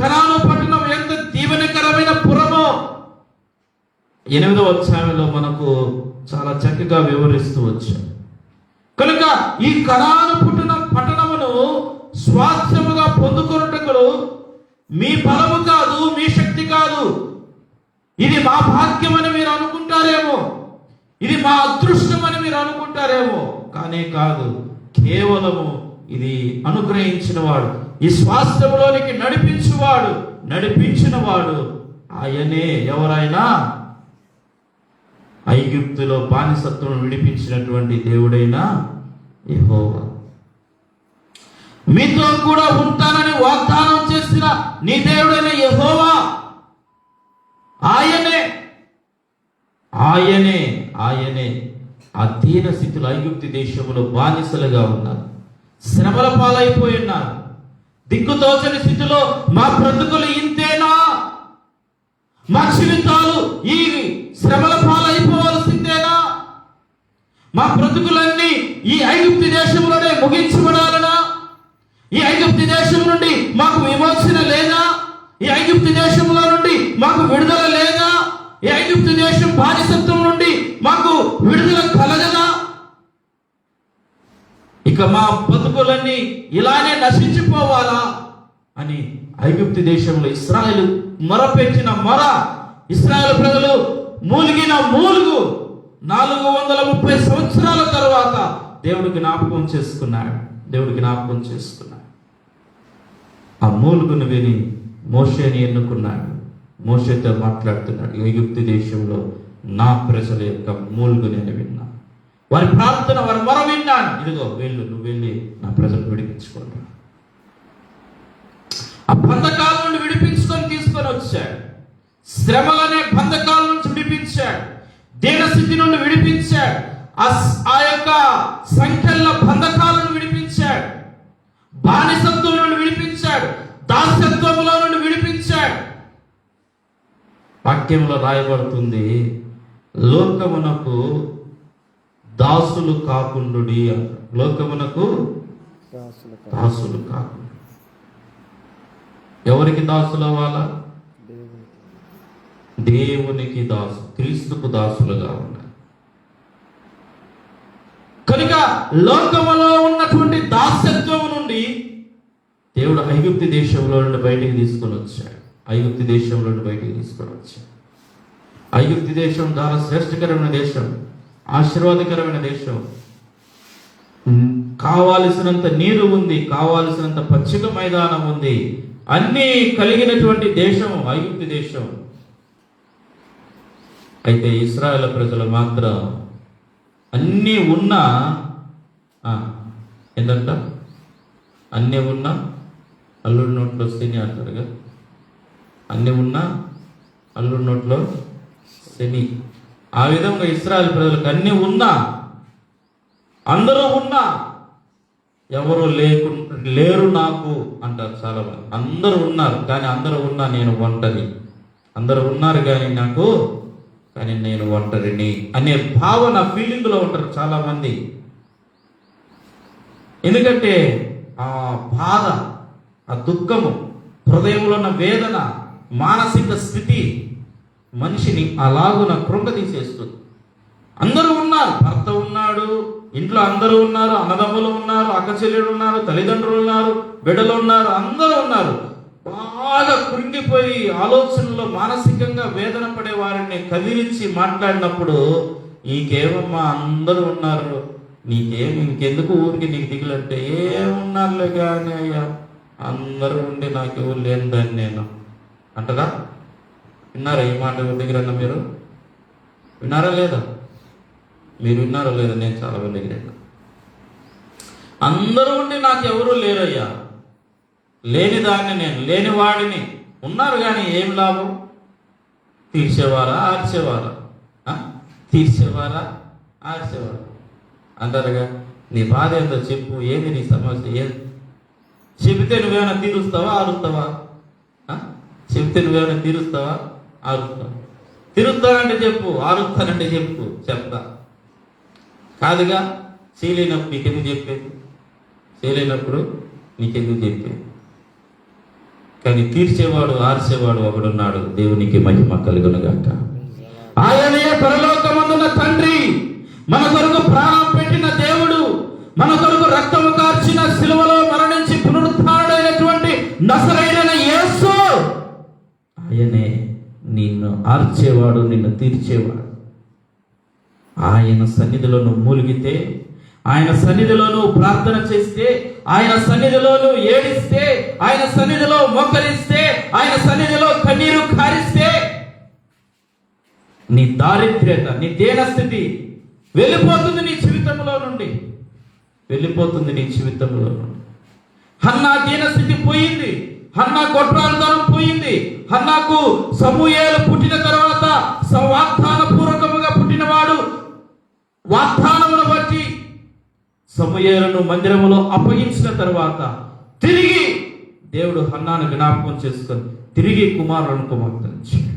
కనాను పట్టణం ఎంత దీవెనకరమైన పురమో 8వ అధ్యాయంలో మనకు చాలా చక్కగా వివరిస్తూ వచ్చాడు. కనుక ఈ కనాను పట్టణమును స్వాస్థ్యముగా పొందుకొనుటకు మీ బలము కాదు, మీ శక్తి కాదు. ఇది మా భాగ్యమని మీరు అనుకుంటారేమో, ఇది మా అదృష్టం అని మీరు అనుకుంటారేమో, కానీ కాదు. కేవలము ఇది అనుగ్రహించిన వాడు, ఈ స్వాస్థ్యంలోనికి నడిపించిన వాడు ఆయనే ఎవరైనా ఐగుప్తులో బానిసత్వం విడిపించినటువంటి దేవుడైన యెహోవా. మీతో కూడా ఉంటానని వాగ్దానం చేసిన నీ దేవుడైన యెహోవా ఆయనే ఆయనే ఆయనే ఆ దీన స్థితిలో ఐగుప్తు దేశంలో బానిసలుగా ఉన్నారు, శ్రమల పాలైపోయి ఉన్నారు. దిక్కుతోచని స్థితిలో మా బ్రతుకులు ఇంతేనా, మా జీవితాలు ఈ శ్రమల పాలైపోవాల్సిందేనా, మా బ్రతుకులన్నీ ఈ ఐగుప్తు దేశంలోనే ముగించబడాలనా, ఈ ఐగుప్తు దేశం నుండి మాకు విమోచన లేదా, ఈ ఐగుప్తు దేశంలో నుండి మాకు విడుదల లేదా, ఈ ఐగుప్తు దేశం బానిసత్వం నుండి మాకు విడుదల కలగదా, ఇక మా బతుకులన్నీ ఇలానే నశించిపోవాలా అని ఐగుప్తు దేశంలో ఇశ్రాయేలు మొరపెట్టిన మొర, ఇశ్రాయేలు ప్రజలు మూలిగిన మూలుగు 430 సంవత్సరాల తర్వాత దేవుడికి జ్ఞాపకం చేసుకున్నాడు. ఆ మూలుగును విని మోషేని ఎన్నుకున్నాడు. మోషేతో మాట్లాడుతున్నాడు, ఐగుప్తు దేశంలో నా ప్రజల యొక్క మూలుగు నేను విన్నా, వారి ప్రార్థన, వారి మొర విన్నాను. ఇదిగో నువ్వు వెళ్ళి నా ప్రజలు విడిపించుకోండి. ఆ బంధకాల నుండి విడిపించుకొని తీసుకొని వచ్చాడు. శ్రమలనే బంధకాల నుంచి విడిపించాడు, దీనస్థితి నుండి విడిపించాడు, ఆ యొక్క సంఖ్యల బంధకాలను విడిపించాడు, బానిసత్వం నుండి విడిపించాడు, దాస్యత్వంలో నుండి విడిపించాడు. వాక్యంలో రాయబడుతుంది, లోకమునకు దాసులు కాకుండుడి, లోకమునకు దాసులు కాకుండా. ఎవరికి దాసులు అవ్వాలా? దేవునికి దాసు, క్రీస్తుకు దాసులుగా ఉన్నారు. కనుక లోకములో ఉన్నటువంటి దాస్యత్వం నుండి దేవుడు ఐగుప్తు దేశంలో నుండి బయటికి తీసుకొని వచ్చాడు. ఐగుప్తు దేశం చాలా శ్రేష్టకరమైన దేశం, ఆశీర్వాదకరమైన దేశం. కావాల్సినంత నీరు ఉంది, కావాల్సినంత పచ్చిక మైదానం ఉంది, అన్నీ కలిగినటువంటి దేశం ఐగుప్తు దేశం. అయితే ఇశ్రాయేలు ప్రజలు మాత్రం అన్నీ ఉన్నా ఏంటంట, అన్నీ ఉన్నా అల్లుడి నోట్లో శని అంటారుగా, అన్నీ ఉన్నా అల్లుడి నోట్లో శని. ఆ విధంగా ఇశ్రాయేలు ప్రజలకు అన్నీ ఉన్నా, అందరూ ఉన్నా, ఎవరు లేరు నాకు అంటారు చాలా మంది. అందరూ ఉన్నారు కానీ అందరూ ఉన్నా నేను ఒంటరి, అందరూ ఉన్నారు కానీ నేను ఒంటరిని అనే భావన, ఫీలింగ్లో ఉంటారు చాలా మంది. ఎందుకంటే ఆ బాధ, ఆ దుఃఖము, హృదయంలో ఉన్న వేదన, మానసిక స్థితి మనిషిని అలాగున కృంగతీసేస్తుంది. అందరూ ఉన్నారు, భర్త ఉన్నాడు, ఇంట్లో అందరూ ఉన్నారు, అన్నదమ్ములు ఉన్నారు, అక్కచెల్లెలు ఉన్నారు, తల్లిదండ్రులు ఉన్నారు, బిడ్డలు ఉన్నారు, అందరూ ఉన్నారు. బాగా కృంగిపోయి ఆలోచనలో మానసికంగా వేదన పడే వారిని కదిలించి మాట్లాడినప్పుడు, నీకేమమ్మా అందరూ ఉన్నారు, ఇంకెందుకు ఊరికి నీకు దిగులంటే, ఏమున్నారులే కానీ అయ్యా అందరూ ఉండి నాకు ఎవరు లేనిదాన్ని నేను అంటదా? విన్నారా ఈ మాట? ఎవరి దగ్గర మీరు విన్నారా లేదా? మీరు విన్నారో లేదా? నేను చాలా మంది దగ్గర అందరూ ఉండి నాకు ఎవరు లేరయ్యా, లేనిదాన్ని నేను, లేనివాడిని. ఉన్నారు కానీ ఏం లాభం? తీర్చేవారా ఆర్చేవారా అంటారుగా. నీ బాధ ఏందో చెప్పు, ఏది నీ సమస్య, ఏది చెబితే నువ్వేమైనా తీరుస్తావా ఆరుస్తావా? చెబితే నువ్వేమైనా తీరుస్తావా ఆరుస్తావా? తీరుస్తానంటే చెప్పు, ఆరుస్తానంటే చెప్తా. కాదుగా, చేయలేనప్పుడు నీకెందుకు చెప్పేది? కానీ తీర్చేవాడు ఆర్చేవాడు ఒకడున్నాడు. దేవునికి మహిమ కలుగునుగాక. ఆయనే పరలోకమందున్న తండ్రి, మన కొరకు ప్రాణం పెట్టిన దేవుడు, మన కొరకు రక్తము కార్చిన సిలువలో మరణించి పునరుత్థానుడైనటువంటి నజరేయుడైన యేసు, ఆయనే నిన్ను ఆర్చేవాడు, నిన్ను తీర్చేవాడు. ఆయన సన్నిధిలో నువ్వు మూలిగితే, ఆయన సన్నిధిలో నువ్వు ప్రార్థన చేస్తే, ఆయన సన్నిధిలో నువ్వు ఏడిస్తే, ఆయన సన్నిధిలో మోకరిస్తే, ఆయన సన్నిధిలో కన్నీరు కారిస్తే, నీ దారిద్ర్యత, నీ దీనస్థితి వెళ్ళిపోతుంది నీ జీవితంలో నుండి, వెళ్ళిపోతుంది నీ జీవితంలో నుండి. హన్నా దీనస్థితి పోయింది, హన్నా గొడ్రాలుతనం పోయింది. హన్నాకు సమూయేలు పుట్టిన తర్వాత వాగ్దాన పూర్వకముగా పుట్టినవాడు వాగ్దానమును బట్టి సమూయేలును మందిరములో అప్పగించిన తర్వాత తిరిగి దేవుడు హన్నాను జ్ఞాపకం చేసుకొని తిరిగి కుమార్తెను ఇచ్చాడు.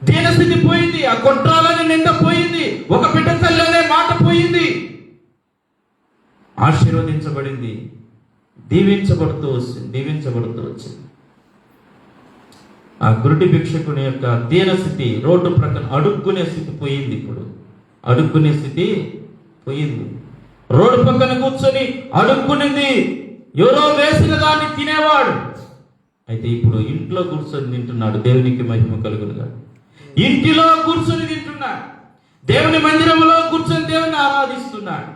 దీనస్థితి పోయింది, ఆ గొడ్రాలని నింద పోయింది, ఒక బిడ్డ తల్లి అనే మాట పోయింది. ఆశీర్వదించబడింది, దీవించబడుతూ వచ్చింది. ఆ గురుడి భిక్షకుని యొక్క దీనస్థితి, రోడ్డు ప్రక్కన అడుక్కునే స్థితి పోయింది. ఇప్పుడు అడుక్కునే స్థితి పోయింది. రోడ్డు పక్కన కూర్చొని అడుక్కునింది, ఎవరో వేసిన దాన్ని తినేవాడు. అయితే ఇప్పుడు ఇంట్లో కూర్చొని తింటున్నాడు. దేవునికి మహిమ కలుగునుగా. ఇంటిలో కూర్చొని తింటున్నాడు, దేవుని మందిరంలో కూర్చొని దేవుని ఆరాధిస్తున్నాడు.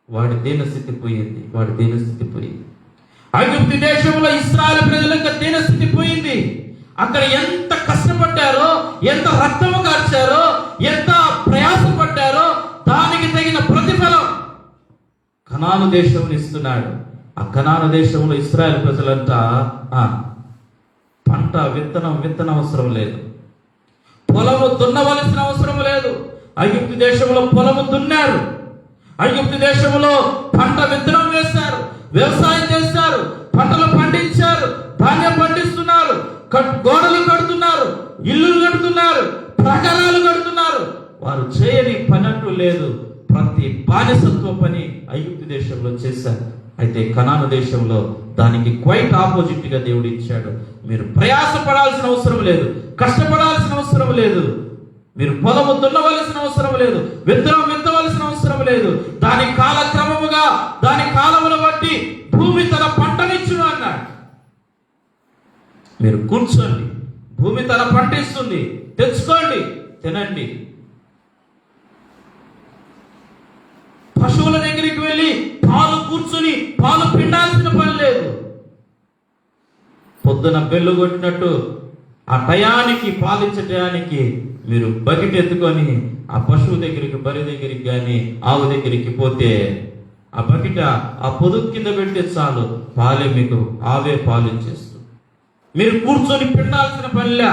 వాడి దీనస్థితి పోయింది, వాడి దీనస్థితి పోయింది. ఐగుప్తు దేశంలో ఇశ్రాయేలు ప్రజల యొక్క దీనస్థితి పోయింది. అక్కడ ఎంత కష్టపడ్డారో, ఎంత రక్తము కార్చారో, ఎంత ప్రయాసపడ్డారో దానికి తగిన ప్రతిఫలం కనాను దేశం ఇస్తున్నాడు. ఆ కనాను దేశంలో ఇశ్రాయేలు ప్రజలంతా పంట విత్తనం అవసరం లేదు, పొలము దున్నవలసిన అవసరం లేదు. ఐగుప్తు దేశంలో పొలము దున్నారు, ఐగుప్తు దేశంలో పంట విత్తనం వేశారు, వ్యవసాయం చేశారు, పంటలు పండించారు, ధాన్యం పండిస్తున్నారు, గోడలు కడుతున్నారు, ఇల్లులు కడుతున్నారు, ప్రాకారాలు కడుతున్నారు. వారు చేయని పని అంటూ లేదు. ప్రతి బానిసత్వ పని ఐగుప్తు దేశంలో చేశారు. అయితే కనాను దేశంలో దానికి క్వైట్ ఆపోజిట్ గా దేవుడు ఇచ్చాడు. మీరు ప్రయాసపడాల్సిన అవసరం లేదు, కష్టపడాల్సిన అవసరం లేదు, మీరు పొలము దున్నవలసిన అవసరం లేదు, విత్తనం విత్తవలసిన అవసరం లేదు. దాని కాలక్రమముగా, దాని కాలమును బట్టి భూమి తన పంటనిచ్చును అన్నాడు. మీరు కూర్చోండి, భూమి తన పంట ఇస్తుంది, తెచ్చుకోండి, తినండి. పశువుల దగ్గరికి వెళ్ళి కూర్చుని పాలు పిండాల్సిన పని లేదు. పొద్దున బెల్లు కొట్టినట్టు ఆ టయానికి, పాలించే టయానికి మీరు బకెట్ ఎత్తుకొని ఆ పశువు దగ్గరికి, బరి దగ్గరికి కానీ ఆవు దగ్గరికి పోతే ఆ బకెట్ ఆ పొదుపు కింద పెడితే చాలు, పాలే మీకు ఆవే పాలించేస్తుంది. మీరు కూర్చొని పిండాల్సిన పనిలే.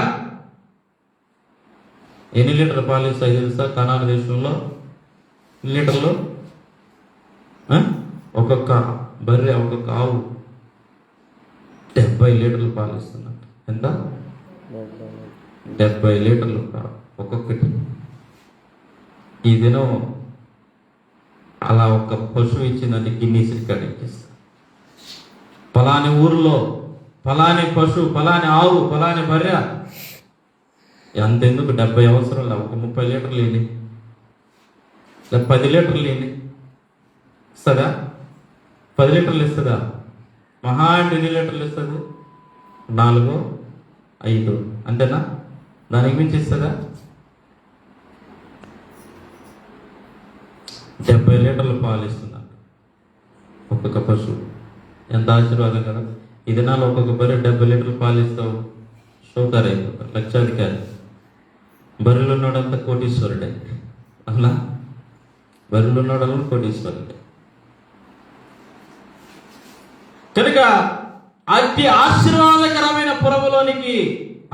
ఎన్ని లీటర్లు పాలిస్తాయి తెలుసా కనాను దేశంలో? ఎన్ని లీటర్లు? ఒక్కొక్క బర్రె, ఒక్కొక్క ఆవు 70 లీటర్లు పాలిస్తున్నట్టు. ఎంత? 70 లీటర్లు ఒక్కొక్కటి. ఈ దినం అలా ఒక పశువు ఇచ్చిందంటే గిన్నీస్ రికార్డ్ ఎక్కిస్తారు. పలాని ఊర్లో పలాని పశువు, పలాని ఆవు, పలాని బర్రె అంతెందుకు 70 అవసరం లేదు. ఒక 30 లీటర్లు వేయండి, 10 లీటర్లు వేయండి, ఇస్తుందా? 10 లీటర్లు ఇస్తుందా? మహా అంటే ఎన్ని లీటర్లు ఇస్తుంది? 4, 5 అంతేనా? దానికి మించి ఇస్తుందా? 70 లీటర్లు పాలు ఇస్తున్నారు ఒక్కొక్క పశువు. ఎంత ఆశీర్వాదం కదా! ఈ దినాలు ఒక్కొక్క బర్రె 70 లీటర్లు పాలు ఇస్తావు, షోకారు అయిపోతారు, లక్షాధికారి. బర్రెలు ఉన్నాడంతా కోటీశ్వరుడే. అలా బర్రెలు ఉన్నాడు కోటీశ్వరుడే. కనుక అతి ఆశీర్వాదకరమైన పురములోనికి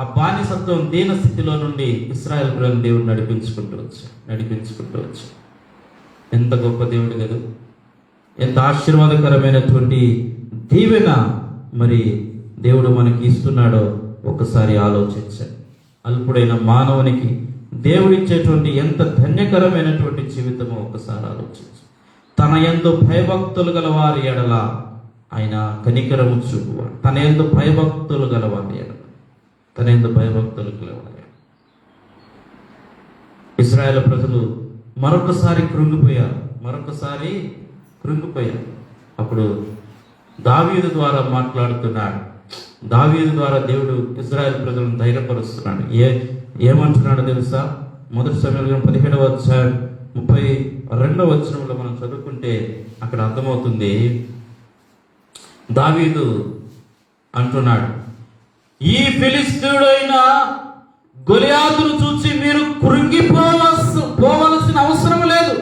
ఆ బానిసత్వం, దీన స్థితిలో నుండి ఇశ్రాయేలు ప్రజలను దేవుడు నడిపించుకుంటూ వచ్చి ఎంత గొప్ప దేవుడు కదా! ఎంత ఆశీర్వాదకరమైనటువంటి దీవెన మరి దేవుడు మనకి ఇస్తున్నాడో ఒకసారి ఆలోచించండి. అల్పుడైన మానవునికి దేవుడిచ్చేటువంటి ఎంత ధన్యకరమైనటువంటి జీవితమో ఒకసారి ఆలోచించు. తన యందు భయభక్తులు గల వారి ఎడల ఆయన కనికరము చూపువాడు. తన యందు భయభక్తులు గలవారి ఎడల, తన యందు భయభక్తులు గలవారి ఎడల. ఇశ్రాయేలు ప్రజలు మరొకసారి కృంగిపోయారు. అప్పుడు దావీదు ద్వారా మాట్లాడుతున్నాడు. దావీదు ద్వారా దేవుడు ఇశ్రాయేలు ప్రజలను ధైర్యపరుస్తున్నాడు. ఏమంటున్నాడో తెలుసా? 1 సమూయేలు 17వ అధ్యాయం 32వ వచనంలో మనం చదువుకుంటే అక్కడ అర్థమవుతుంది. దావీదు అంటున్నాడు, ఈ ఫిలిస్తీయుడైన గొలియాతును చూసి మీరు పోవలసిన అవసరం లేదు.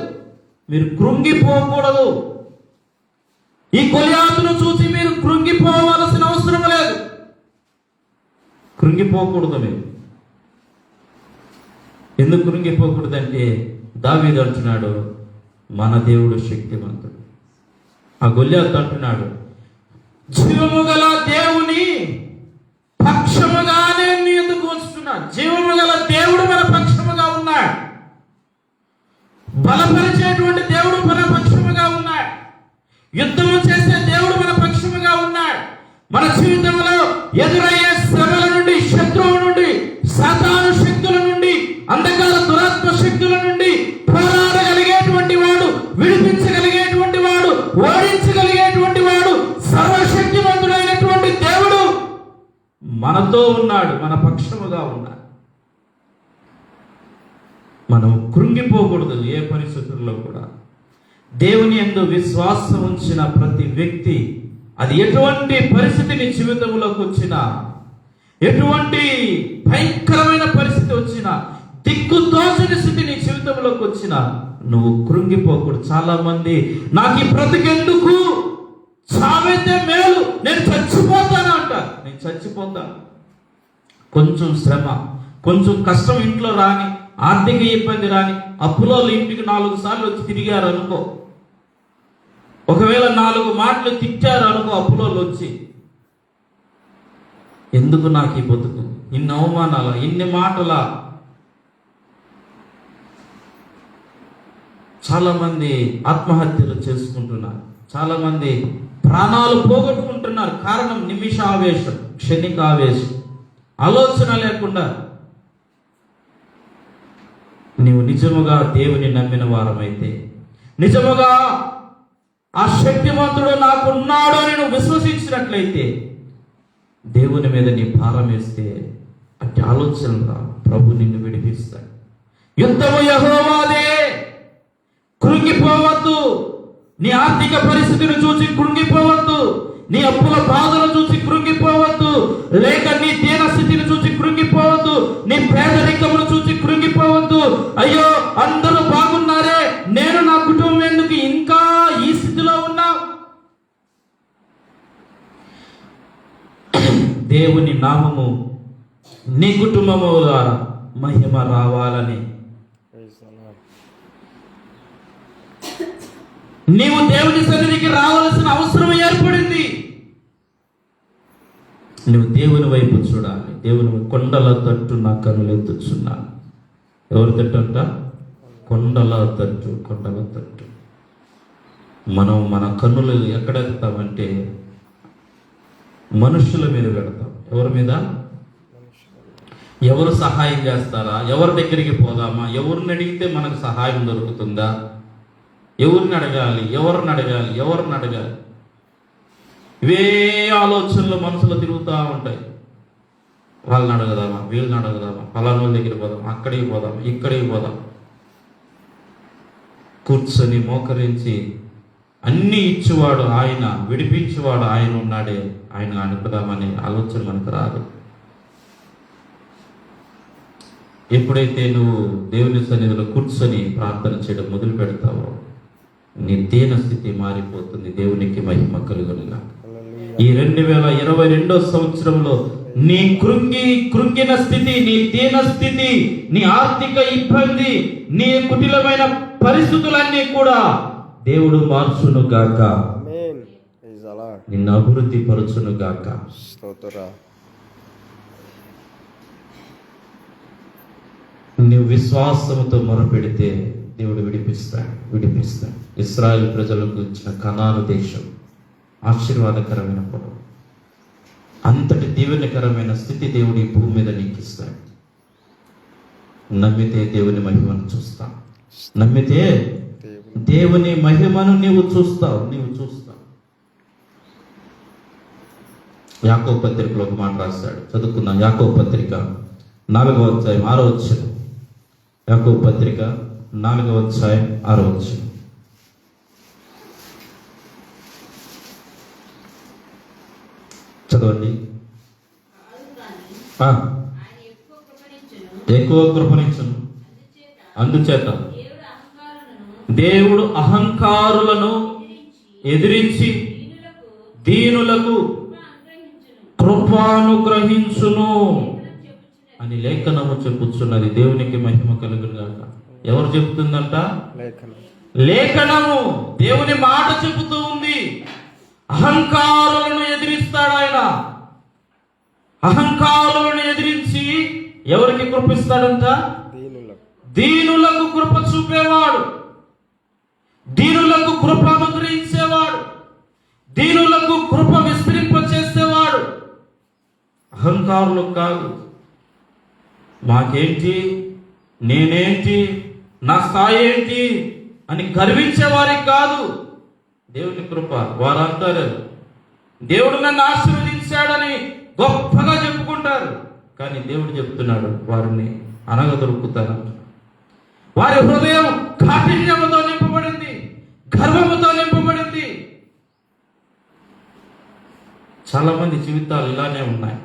మీరు కృంగిపోకూడదు. ఈ గొలియాతును చూసి మీరు కృంగిపోవలసిన అవసరం లేదు. కృంగిపోకూడదు. మీరు ఎందుకు కృంగిపోకూడదంటే దావీదు అంటున్నాడు, మన దేవుడు శక్తివంతుడు. ఆ గొలియాతు అంటున్నాడు, జీవము గల దేవుని పక్షముగా నేను ఎందుకు వస్తున్నాడు. జీవము గల దేవుడు మన పక్షముగా ఉన్నాడు. బలపరిచేటువంటి దేవుడు మన పక్షముగా ఉన్నాడు. యుద్ధము చేసే దేవుడు మన పక్షముగా ఉన్నాడు. మన జీవితంలో ఎదురయ్యే శ్రమల నుండి, శత్రువు నుండి, సాతాను శక్తుల నుండి, అంధకార దురాత్మ శక్తుల నుండి పోరాడగలిగేటువంటి వాడు, విడిపించగలిగేటువంటి వాడు, ఓడించగలిగేటువంటి వాడు, సర్వశక్తివంతుడైనటువంటి దేవుడు మనతో ఉన్నాడు, మన పక్షముగా ఉన్నాడు. మనం కృంగిపోకూడదు ఏ పరిస్థితుల్లో కూడా. దేవుని యందు విశ్వాసం ఉంచిన ప్రతి వ్యక్తి, అది ఎటువంటి పరిస్థితి నీ జీవితంలోకి వచ్చినా, ఎటువంటి భయంకరమైన పరిస్థితి వచ్చినా, దిక్కుతోచని స్థితి నీ జీవితంలోకి వచ్చినా నువ్వు కృంగిపోకూడదు. చాలా మంది నాకు ఈ బ్రతికెందుకు, చావైతే మేలు, నేను చచ్చిపోతాను అంటారు. నేను చచ్చిపోతాను. కొంచెం శ్రమ, కొంచెం కష్టం ఇంట్లో రాని, ఆర్థిక ఇబ్బంది రాని, అప్పులో ఇంటికి 4 సార్లు వచ్చి తిరిగారు అనుకో, ఒకవేళ 4 మాటలు తిట్టారు అనుకో అప్పులో వచ్చి, ఎందుకు నాకు ఈ బతుకు, ఇన్ని అవమానాల, ఇన్ని మాటల. చాలా మంది ఆత్మహత్యలు చేసుకుంటున్నారు. చాలా మంది ప్రాణాలు పోగొట్టుకుంటున్నారు. కారణం నిమిష ఆవేశం, క్షణిక ఆవేశం, ఆలోచన లేకుండా. నీవు నిజముగా దేవుని నమ్మిన వారమైతే, నిజముగా ఆ శక్తివంతుడు నాకున్నాడు అని నువ్వు విశ్వసించినట్లయితే, దేవుని మీద నీ భారం వేస్తే అట్టి ఆలోచనలు ప్రభు నిన్ను విడిపిస్తాడు. యుద్ధము యెహోవాదే. కృంగిపోవద్దు. నీ ఆర్థిక పరిస్థితిని చూసి కృంగిపోవద్దు. నీ అప్పుల బాధను చూసి కృంగిపోవద్దు. లేక నీ దీనస్థితిని చూసి కృంగిపోవద్దు. నీ పేదరికమును చూసి కృంగిపోవద్దు. అయ్యో అందరూ బాగున్నారే, నేను నా కుటుంబం ఎందుకు ఇంకా ఈ స్థితిలో ఉన్నా? దేవుని నామము నీ కుటుంబము ద్వారా మహిమ రావాలని నీవు దేవుని సన్నిధికి రావాల్సిన అవసరం ఏర్పడింది. నువ్వు దేవుని వైపు చూడాలి. దేవుని కొండల తట్టు నా కనులు ఎత్తుచున్నాను. ఎవరి తట్టు అంట? కొండల తట్టు. కొండల తట్టు. మనం మన కన్నులు ఎక్కడ ఎత్తామంటే మనుషుల మీద పెడతాం. ఎవరి మీద? ఎవరు సహాయం చేస్తారా, ఎవరి దగ్గరికి పోదామా, ఎవరిని అడిగితే మనకు సహాయం దొరుకుతుందా, ఎవరిని అడగాలి, ఎవరిని అడగాలి. ఇవే ఆలోచనలు మనసులో తిరుగుతూ ఉంటాయి. వాళ్ళని అడగదామా, వీళ్ళని అడగదామా, ఫలానా వాళ్ళ దగ్గరికి పోదాం, అక్కడికి పోదాం, ఇక్కడికి పోదాం. కూర్చొని మోకరించి అన్ని ఇచ్చేవాడు ఆయన, విడిపించేవాడు ఆయన ఉన్నాడే, ఆయన అనుకుదామనే ఆలోచన మనకు రాదు. ఎప్పుడైతే నువ్వు దేవుని సన్నిధిలో కూర్చొని ప్రార్థన చేయడం మొదలు పెడతావో నీ దీన స్థితి మారిపోతుంది. దేవునికి మహిమ కలుగునుగా. ఈ 2022 సంవత్సరంలో నీ కృంగిన స్థితి, నీ దీన స్థితి, నీ ఆర్థిక ఇబ్బంది, నీ కుటిలమైన పరిస్థితులన్నీ కూడా దేవుడు మార్చును గాక. నిన్ను అభివృద్ధి పరచును గాక. నువ్వు విశ్వాసముతో మొరపెడితే దేవుడు విడిపిస్తాడు. ఇశ్రాయేలు ప్రజలకు ఇచ్చిన కనాను దేశం ఆశీర్వాదకరమైన పొలం, అంతటి దీవెనకరమైన స్థితి దేవుడు ఈ భూమి మీద నీకు ఇస్తాడు. నమ్మితే దేవుని మహిమను చూస్తావు. నమ్మితే దేవుని మహిమను నీవు చూస్తావు. యాకోబు పత్రికలో ఒక మాట రాస్తాడు, చదువుకుందాం. యాకోబు పత్రిక 4వ అధ్యాయం 6వ వచనం. యాకోబు పత్రిక 4వ అధ్యాయం 6వ వచనం. చదవండి. ఎక్కువ కృపణించును. అందుచేత దేవుడు అహంకారులను ఎదిరించి దీనులకు కృపానుగ్రహించును అని లేఖనము చెప్పుచున్నది. దేవునికి మహిమ కలుగునుగాక. ఎవరు చెప్తుందంట? లేఖనము. దేవుని మాట చెబుతూ ఉంది. అహంకారులను ఎదిరిస్తాడు ఆయన. అహంకారులను ఎదిరించి ఎవరికి కృపిస్తాడంట? దీనులకు కృప చూపేవాడు, దీనులకు కృప అనుగ్రహించేవాడు, దీనులకు కృప విస్తరింపచేసేవాడు. అహంకారులు కాదు. మాకేంటి, నేనేంటి, నా స్థాయి ఏంటి అని గర్వించే వారికి కాదు దేవుని కృప. వారు అంటారు దేవుడు నన్ను ఆశీర్వదించాడని గొప్పగా చెప్పుకుంటారు. కానీ దేవుడు చెప్తున్నాడు వారిని అనగదొరుకుతానంట. వారి హృదయం కాఠిన్యముతో నింపబడింది, గర్వముతో నింపబడింది. చాలా మంది జీవితాలు ఇలానే ఉన్నాయి.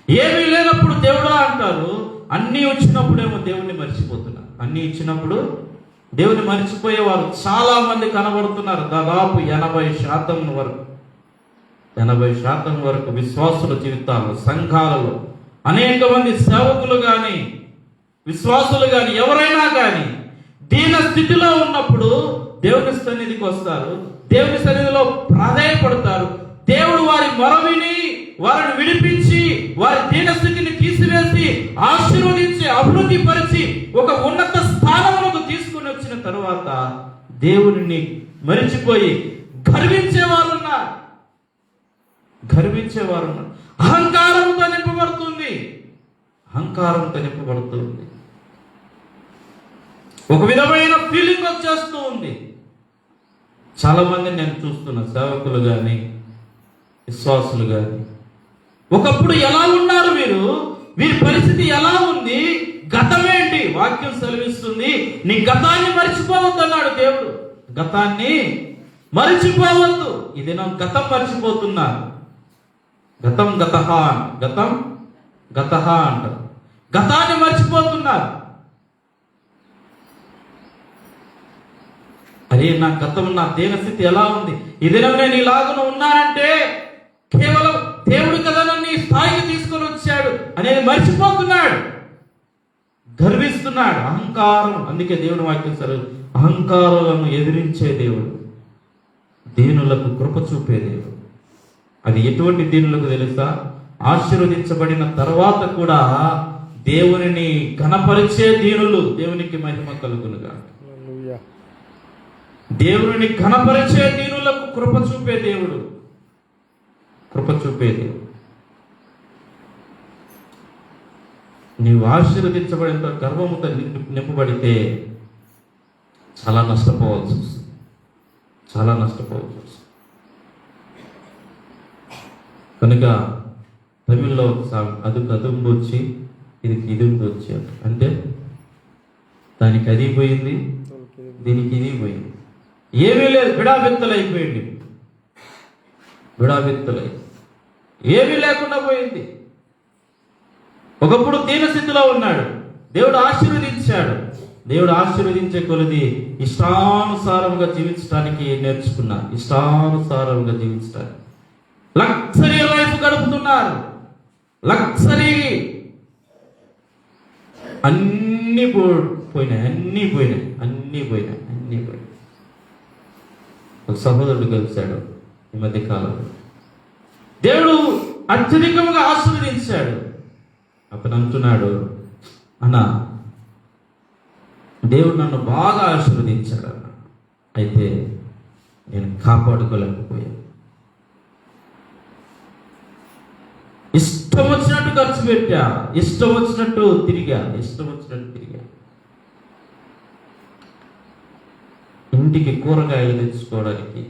ఏమీ లేనప్పుడు దేవుడా అంటారు, అన్నీ వచ్చినప్పుడేమో దేవుణ్ణి మర్చిపోతున్నారు. అన్నీ ఇచ్చినప్పుడు దేవుని మర్చిపోయేవారు చాలా మంది కనబడుతున్నారు. దాదాపు 80% వరకు విశ్వాసుల జీవితాల్లో, సంఘాలలో అనేక మంది సేవకులు కానీ విశ్వాసులు కానీ ఎవరైనా కానీ దీన స్థితిలో ఉన్నప్పుడు దేవుని సన్నిధికి వస్తారు, దేవుని సన్నిధిలో ప్రాధేయపడతారు. దేవుడు వారి మొరవిని వారిని విడిపించి వారి దీనస్థితిని తీసివేసి ఆశీర్వదించి అభివృద్ధి పరిచి ఒక ఉన్నత స్థానంలోకి తీసుకుని వచ్చిన తరువాత దేవుని మరిచిపోయి గర్వించేవారు ఉన్నారు. అహంకారంతో నింపబడుతుంది. ఒక విధమైన ఫీలింగ్ వచ్చేస్తూ ఉంది. చాలా మంది నేను చూస్తున్నా, సేవకులు కానీ విశ్వాసులు కానీ. ఒకప్పుడు ఎలా ఉన్నారు వీరి పరిస్థితి ఎలా ఉంది, గతమేంటి? వాక్యం సెలవిస్తుంది, నీ గతాన్ని మర్చిపోవద్దు అన్నాడు దేవుడు. గతాన్ని మర్చిపోవద్దు. ఇది నా గతం మర్చిపోతున్నారు. గతం అంటారు. గతాన్ని మర్చిపోతున్నారు. అరే నా గతం, నా దేనస్థితి ఎలా ఉంది, ఇదేనా నేను ఇలాగున ఉన్నానంటే కేవలం దేవుడు కదా నన్ను ఈ స్థాయికి తీసుకొని వచ్చాడు అనేది మర్చిపోతున్నాడు, గర్విస్తున్నాడు. అహంకారం. అందుకే దేవుడు వాక్యం సరే, అహంకారాలను ఎదిరించే దేవుడు, దీనులకు కృప చూపే దేవుడు. అది ఎటువంటి దీనులకు తెలుసా? ఆశీర్వదించబడిన తర్వాత కూడా దేవునిని ఘనపరిచే దీనులు. దేవునికి మహిమ కలుగునుగా. దేవుని ఘనపరిచే దీనులకు కృప చూపే దేవుడు. నీవు ఆశీర్వదించబడినంత గర్వముతో నింపబడితే చాలా నష్టపోవాల్సి వస్తుంది. కనుక తమిళ్లో అది కదుంబొచ్చి ఇది వచ్చి అంటే దానికి అది పోయింది, దీనికి ఇది పోయింది. ఏమీ లేదు, విడావిత్తలైపోయింది. ఏమీ లేకుండా పోయింది. ఒకప్పుడు దీనస్థితిలో ఉన్నాడు, దేవుడు ఆశీర్వదించాడు. దేవుడు ఆశీర్వదించే కొలది ఇష్టానుసారంగా జీవించడానికి నేర్చుకున్నారు. లగ్జరీ లైఫ్ గడుపుతున్నారు. అన్నీ పోయినాయి. ఒక సహోదరుడు కలిశాడు ఈ మధ్య కాలంలో. దేవుడు అత్యధికంగా ఆశీర్వదించాడు. అతను అంటున్నాడు, అన్నా దేవుడు నన్ను బాగా ఆశీర్వదించాడు అన్న, అయితే నేను కాపాడుకోలేకపోయాను. ఇష్టం వచ్చినట్టు ఖర్చు పెట్టా, ఇష్టం వచ్చినట్టు తిరిగా. ఇంటికి కూరగాయలు తెచ్చుకోవడానికి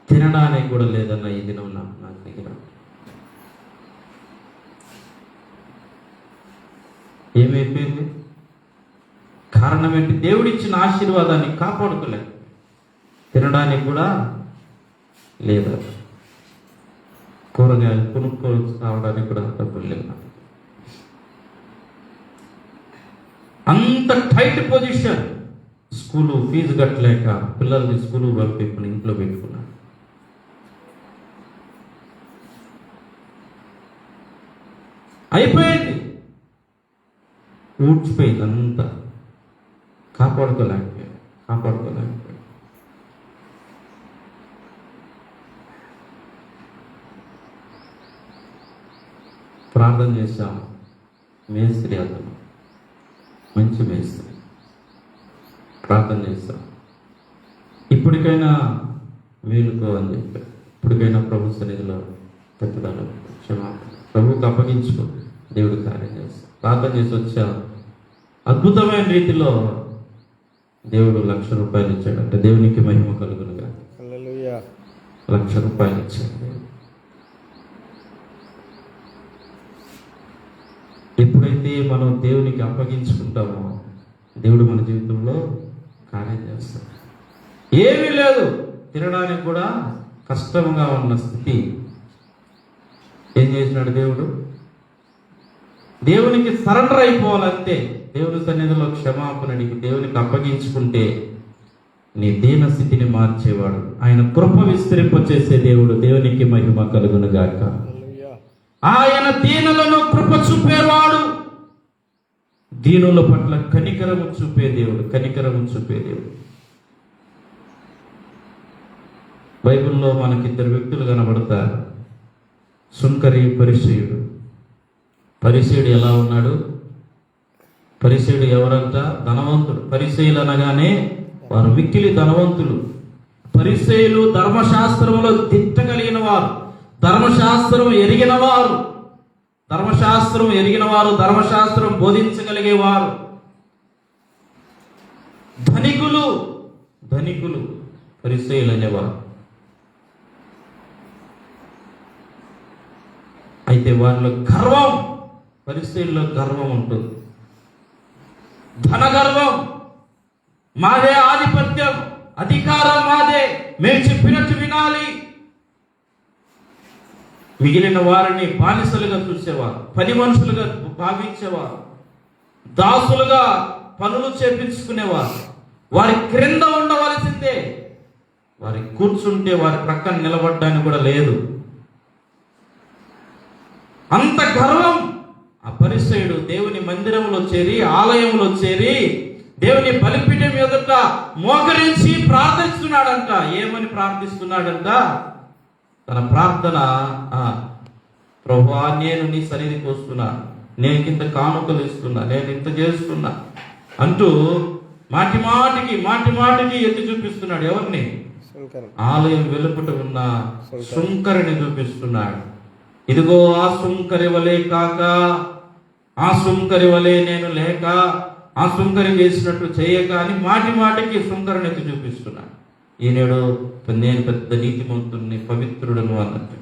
తినడానికి కూడా లేదన్న ఈ దినం నా దగ్గర. ఏమైపోయింది? కారణం ఏంటి? దేవుడిచ్చిన ఆశీర్వాదాన్ని కాపాడుకోలేదు. తినడానికి కూడా లేదా, కూరగాయలు కొనుక్కోవచ్చు రావడానికి కూడా డబ్బులు లేదు. అంత టైట్ పొజిషన్. స్కూలు ఫీజు కట్టలేక పిల్లల్ని స్కూలు పంపించుకుని ఇంట్లో పెట్టుకున్నాడు. అయిపోయింది, ఊడ్చిపోయింది అంతా. కాపాడుకోలేకపోయాడు. ప్రార్థన చేశాం. మేస్త్రి అతను మంచి మేస్త్రి. ప్రార్థన చేశాం, ఇప్పటికైనా మేలుకో అని చెప్పాడు. ఇప్పటికైనా ప్రభు సన్నిధిలో పెద్దదాన్ని క్షమాపణ ప్రభుకి అప్పగించుకో, దేవుడు కార్యం చేస్తాం. ప్రార్థన చేసి వచ్చాం. అద్భుతమైన రీతిలో దేవుడు ₹1,00,000 ఇచ్చాడు. అంటే దేవునికి మహిమ కలుగునుగా. ₹1,00,000 ఇచ్చాడు. ఎప్పుడైతే మనం దేవునికి అప్పగించుకుంటామో దేవుడు మన జీవితంలో కార్యం చేస్తాడు. ఏమీ లేదు, తినడానికి కూడా కష్టంగా ఉన్న స్థితి ఏం చేసినాడు దేవుడు? దేవునికి సరెండర్ అయిపోవాలంతే. దేవుని సన్నిధిలో క్షమాపణ అడిగి దేవునికి అప్పగించుకుంటే నీ దీన స్థితిని మార్చేవాడు. ఆయన కృప విస్తరింపచేసే దేవుడు. దేవునికి మహిమ కలుగును గాక. ఆయన దీనులను కృప చూపేవాడు. దీనుల పట్ల కనికరము చూపే దేవుడు. బైబిల్లో మనకిద్దరు వ్యక్తులు కనబడతారు, సుంకరి, పరిసయ్యుడు. పరిసయ్యుడు ఎలా ఉన్నాడు? పరిసయ్యుడు ఎవరంట? ధనవంతుడు. పరిసయ్యులు అనగానే వారు మిక్కిలి ధనవంతులు. పరిసయ్యులు ధర్మశాస్త్రములో దిట్ట కలిగిన వారు, ధర్మశాస్త్రం ఎరిగిన వారు, ధర్మశాస్త్రం బోధించగలిగేవారు. ధనికులు పరిసయ్యులు అనేవారు. అయితే వారిలో గర్వం, పరిసయ్యుల్లో గర్వం ఉంటుంది. ధన గర్వం, మాదే ఆధిపత్యం, అధికారం మాదే, మేము చెప్పినట్టు వినాలి. మిగిలిన వారిని బానిసలుగా చూసేవారు, పని మనుషులుగా భావించేవారు, దాసులుగా పనులు చేపించుకునేవారు. వారి క్రింద ఉండవలసిందే, వారి కూర్చుంటే వారి ప్రక్కన నిలబడడానికి కూడా లేదు. అంత గర్వం. ఆ పరిసయ్యుడు దేవుని మందిరంలో చేరి, ఆలయంలో చేరి, దేవుని బలిపీఠం ఎదుట మోకరించి ప్రార్థిస్తున్నాడంట. ఏమని ప్రార్థిస్తున్నాడంట? తన ప్రార్థన, ప్రభువా, నేను నీ సన్నిధికి వస్తున్నా, నేను ఇంత కానుకలు ఇస్తున్నా, నేను ఇంత చేస్తున్నా అంటూ మాటి మాటికి ఎత్తి చూపిస్తున్నాడు. ఎవరిని? ఆలయం వెలుపట ఉన్న సుంకరిని చూపిస్తున్నాడు. ఇదిగో ఆ సుంకరి వలె కాక, ఆ సుంకరి వలె నేను లేక, ఆ సుంకరి చేసినట్టు చేయక అని మాటికి సుంకరిని ఎత్తి చూపిస్తున్నాడు. ఈనాడు నేను పెద్ద నీతిమంతుడిని, పవిత్రుడను అన్నట్టు.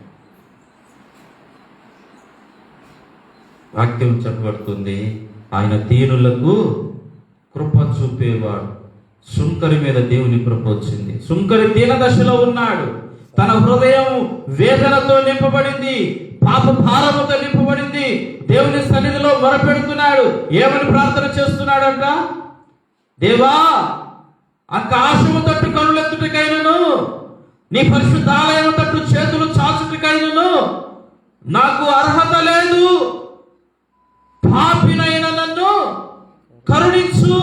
వాక్యం చెప్పబడుతుంది, ఆయన దీనులకు కృప చూపేవాడు. సుంకరి మీద దేవుని కృప వచ్చింది. సుంకరి దీన దశలో ఉన్నాడు. తన హృదయం వేదనతో నింపబడింది, పాప భారముతో నింపబడింది. దేవుని సన్నిధిలో మొరపెడుతున్నాడు. ఏమని ప్రార్థన చేస్తున్నాడంట? దేవా, ఆకాశము తట్టు కనులెత్తుటకైనను, నీ పరిశుద్ధ ఆలయము తట్టు చేతులు చాచుటకైనను నాకు అర్హత లేదు. పాపినైన నన్ను కరుణించు.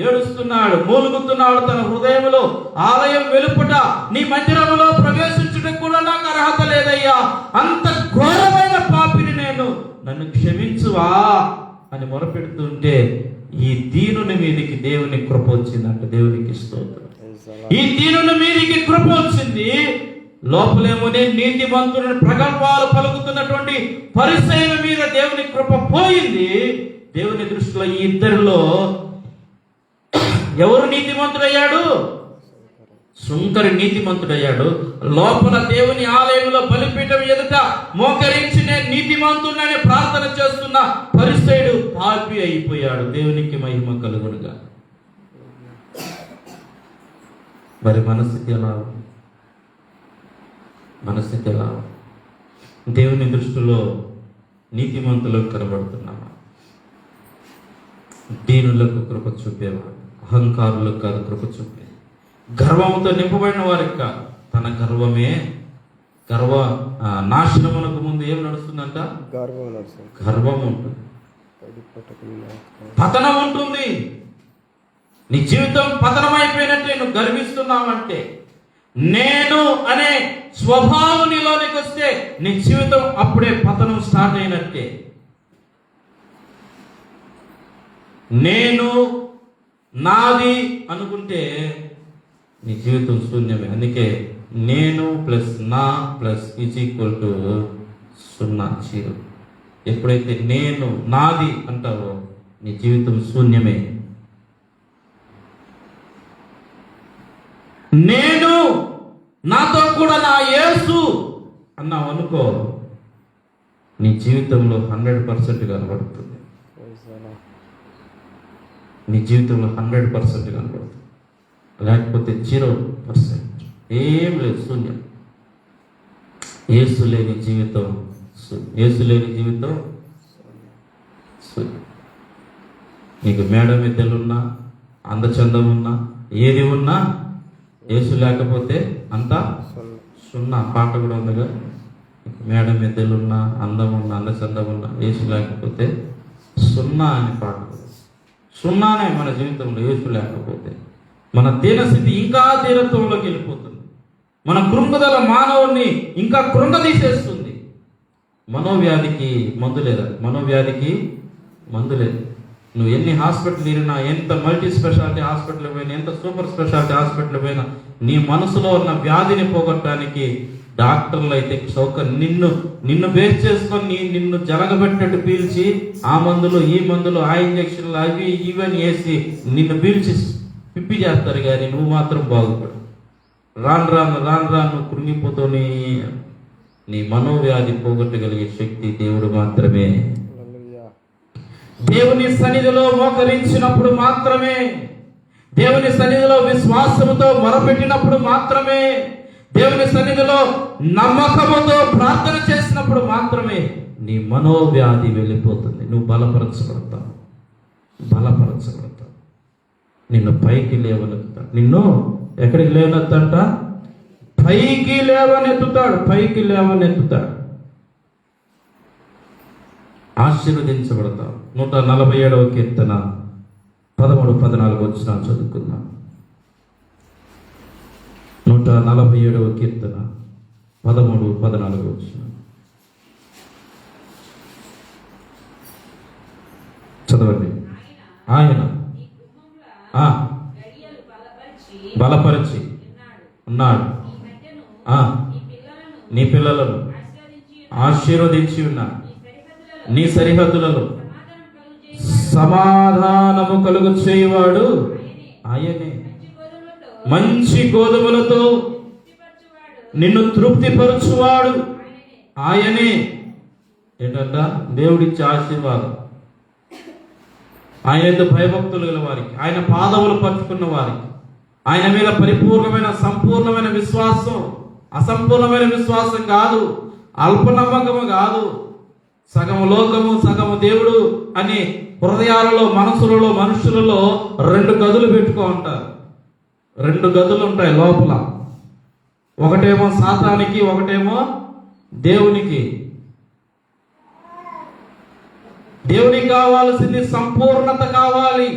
ఏడుస్తున్నాడు, మూలుగుతున్నాడు తన హృదయంలో. ఆలయం వెలుపట నీ మందిరములో ప్రవేశించుటకు కూడా నాకు అర్హత లేదయ్యా, అంత ఘోరమైన పాపిని నేను, నన్ను క్షమించువా అని మొరపెడుతుంటే ఈ దీనుని మీదికి దేవుని కృప వచ్చిందంట. దేవునికి స్తోత్రం. ఈ దీనుని మీదికి కృప వచ్చింది. లోపలేమో నేను నీతిమంతుని ప్రగల్భాలు పలుకుతున్నటువంటి పరిసయ్యుల మీద దేవుని కృప పోయింది. దేవుని దృష్టిలో ఈ ఇద్దరిలో ఎవరు నీతిమంతుడయ్యాడు? సుంకరి నీతిమంతుడయ్యాడు. లోపల దేవుని ఆలయంలో బలిపీఠం ఎదుట మోకరించి నేను నీతిమంతుడని ప్రార్థన చేస్తున్న పరిసయ్యుడు పాపి అయిపోయాడు. దేవునికి మహిమ కలుగునుగా. మరి మనస్థితి ఎలా? దేవుని దృష్టిలో నీతిమంతులకు కనబడుతున్నామా? దీనులకు కృప చూపేవాడు, అహంకారులకు కాదు కృప చూపే. గర్వంతో నింపబడిన వారికి కాదు, తన గర్వమే నాశనమునకు ముందు ఏం నడుస్తుందంట? గర్వం ఉంటుంది, పతనం ఉంటుంది. నీ జీవితం పతనమైపోయినట్టే. నువ్వు గర్విస్తున్నావంటే, నేను అనే స్వభావం నీలోనికి వస్తే నీ జీవితం అప్పుడే పతనం స్టార్ట్ అయినట్టే. నేను నాది అనుకుంటే నీ జీవితం శూన్యమే. అందుకే నేను ప్లస్ నా ప్లస్ ఈజ్ ఈక్వల్ టు 0. ఎప్పుడైతే నేను నాది అంటావో నీ జీవితం శూన్యమే. నేను నాతో కూడా నా యేసు అన్నావు అనుకో, నీ జీవితంలో 100% కనబడుతుంది. నీ జీవితంలో 100% కనబడుతుంది. లేకపోతే 0%, ఏం లేదు, శూన్యం. యేసు లేని జీవితం శూన్యం. నీకు మేడ మిద్దెలున్నా, అందచందం ఉన్నా, ఏది ఉన్నా యేసు లేకపోతే అంతా సున్నా. పాట కూడా ఉందిగా, మేడ మిద్దెలున్నా, అందం ఉన్నా, అందచందం ఉన్నా, యేసు లేకపోతే సున్నా అని పాట. సున్నానే మన జీవితంలో యేసు లేకపోతే. మన దీనస్థితి ఇంకా దీనత్వంలోకి వెళ్ళిపోతుంది. మన కృంగుదల మానవుణ్ణి ఇంకా కృంగదీసేస్తుంది. మనోవ్యాధికి మందు లేదా? మనోవ్యాధికి మందు లేదు. నువ్వు ఎన్ని హాస్పిటల్ తిరిగినా, ఎంత మల్టీ స్పెషాలిటీ హాస్పిటల్ పోయినా, ఎంత సూపర్ స్పెషాలిటీ హాస్పిటల్ పోయినా, నీ మనసులో ఉన్న వ్యాధిని పోగొట్టడానికి డాక్టర్లు అయితే నిన్ను బేస్ చేసుకొని నిన్ను జరగబెట్టినట్టు పీల్చి ఆ మందులు ఈ మందులు ఆ ఇంజక్షన్లు అవి ఇవన్నీ వేసి నిన్ను పీల్చి పిప్పి చేస్తారు. కానీ నువ్వు మాత్రం బాగుపడు. రాను రాను కృంగిపోతూ నీ మనోవ్యాధి పోగొట్టగలిగే శక్తి దేవుడు మాత్రమే. దేవుని సన్నిధిలో మోకరించినప్పుడు మాత్రమే, దేవుని సన్నిధిలో విశ్వాసముతో మొరపెట్టినప్పుడు మాత్రమే, దేవుని సన్నిధిలో నమ్మకముతో ప్రార్థన చేసినప్పుడు మాత్రమే నీ మనోవ్యాధి వెళ్ళిపోతుంది. నువ్వు బలపరచబడతావు. నిన్ను పైకి లేవనెత్తుతాడు. నిన్ను ఎక్కడికి లేవనెత్తంట? పైకి లేవనెత్తుతాడు. ఆశీర్వదించబడతావు. 147వ కీర్తన 13-14 వచనాలు చదువుకుందాం. 147వ కీర్తన 13-14 వచనాలు చదవండి. ఆయన బలపరిచి ఉన్నాడు, నీ పిల్లలను ఆశీర్వదించి ఉన్నాడు, నీ సరిహద్దులలో సమాధానము కలుగు చేయువాడు ఆయనే. మంచి గోధుమలతో నిన్ను తృప్తిపరచువాడు ఆయనే. ఏంటంట? దేవుడిచ్చే ఆశీర్వాదం. ఆయన యొక్క భయభక్తులు గల వారికి, ఆయన పాదములు పట్టుకున్న వారికి, ఆయన మీద పరిపూర్ణమైన సంపూర్ణమైన విశ్వాసం, అసంపూర్ణమైన విశ్వాసం కాదు, అల్పనమ్మకము కాదు, సగము లోకము సగము దేవుడు అని హృదయాలలో మనసులలో మనుషులలో 2 గదులు పెట్టుకో ఉంటారు. 2 గదులు ఉంటాయి లోపల. ఒకటేమో సాతానికి, ఒకటేమో దేవునికి. దేవునికి కావాల్సింది సంపూర్ణత కావాలి.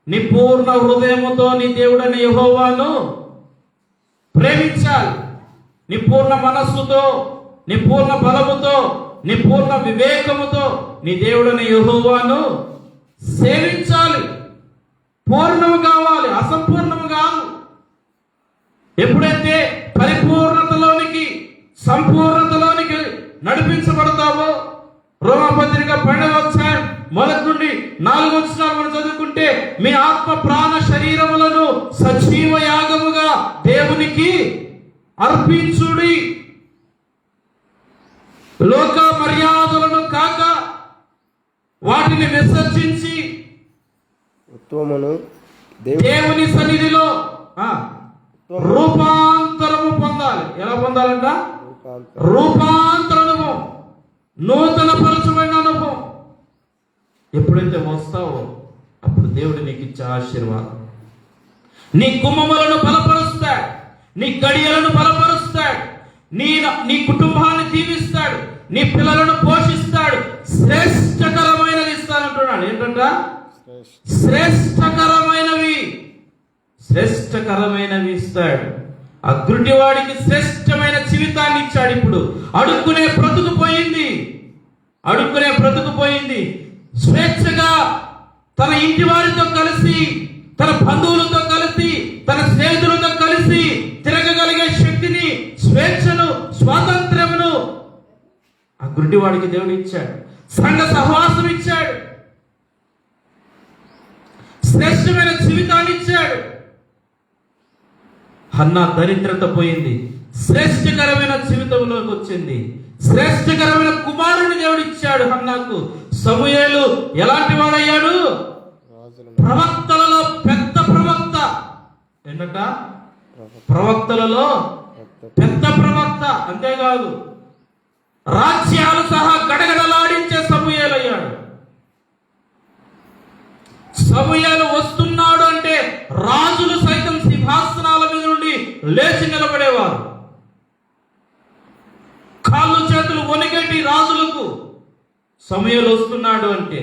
నీ పూర్ణ హృదయముతో నీ దేవుడని యెహోవాను ప్రేమించాలి. నీ పూర్ణ మనస్సుతో, నీ పూర్ణ బలముతో, నీ పూర్ణ వివేకముతో నీ దేవుడని యెహోవాను సేవించాలి. పూర్ణము కావాలి, అసంపూర్ణము కాదు. ఎప్పుడైతే పరిపూర్ణతలోనికి సంపూర్ణతలోనికి నడిపించబడతావో, రోమపత్రిక 12వ అధ్యాయం 1 నుండి 4 వచనాలు మనం చదువుకుంటే, మీ ఆత్మ ప్రాణ శరీరములను సజీవ యాగముగా దేవునికి అర్పించుడి, లోక మర్యాదలను కాక వాటిని విసర్జించి దేవుని సన్నిధిలో రూపాంతరము పొందాలి. ఎలా పొందాలంట? రూపాంతరము, నూతన పరచబడిన అనుభవం. ఎప్పుడైతే వస్తావో దేవుడు నీకు ఇచ్చే ఆశీర్వాదం. నీ గుమ్మములను బలపరుస్తాడు, నీ గడియలను బలపరుస్తాడు, నీ కుటుంబాన్ని దీవిస్తాడు, నీ పిల్లలను పోషిస్తాడు, శ్రేష్టకరమైనది ఇస్తానంటున్నాడు. ఏంటంట? శ్రేష్టకరమైనవి ఇస్తాడు. ఆ గుడ్డివాడికి శ్రేష్టమైన జీవితాన్ని ఇచ్చాడు. ఇప్పుడు అడుక్కునే బ్రతుకు పోయింది. స్వేచ్ఛగా తన ఇంటి వారితో కలిసి, తన బంధువులతో కలిసి, తన స్నేహితులతో కలిసి తిరగగలిగే శక్తిని, స్వేచ్ఛను, స్వాతంత్ర్యమును ఆ గుడ్డివాడికి దేవుడు ఇచ్చాడు. సంఘ సహవాసం ఇచ్చాడు, శ్రేష్టమైన జీవితాన్ని ఇచ్చాడు. హన్నా దరిద్రత పోయింది, శ్రేష్టకరమైన జీవితంలోకి వచ్చింది. శ్రేష్టకరమైన కుమారుని దేవుడు ఇచ్చాడు హన్నాకు. సమూయేలు ఎలాంటి వాడయ్యాడు? ప్రవక్తలలో పెద్ద ప్రవక్త. ఏంటంట? ప్రవక్తలలో పెద్ద ప్రవక్త. అంతేకాదు, రాజ్యాలు సహా గడగడలాడించే సమూయేలు అయ్యాడు. సమూయేలు వస్తున్నాడు అంటే రాజులు సైతం సింహాసనాల మీద నుండి లేచి నిలబడేవారు. కాళ్ళు చేతులు వణిగేటి రాజులకు సమూయేలు వస్తున్నాడు అంటే.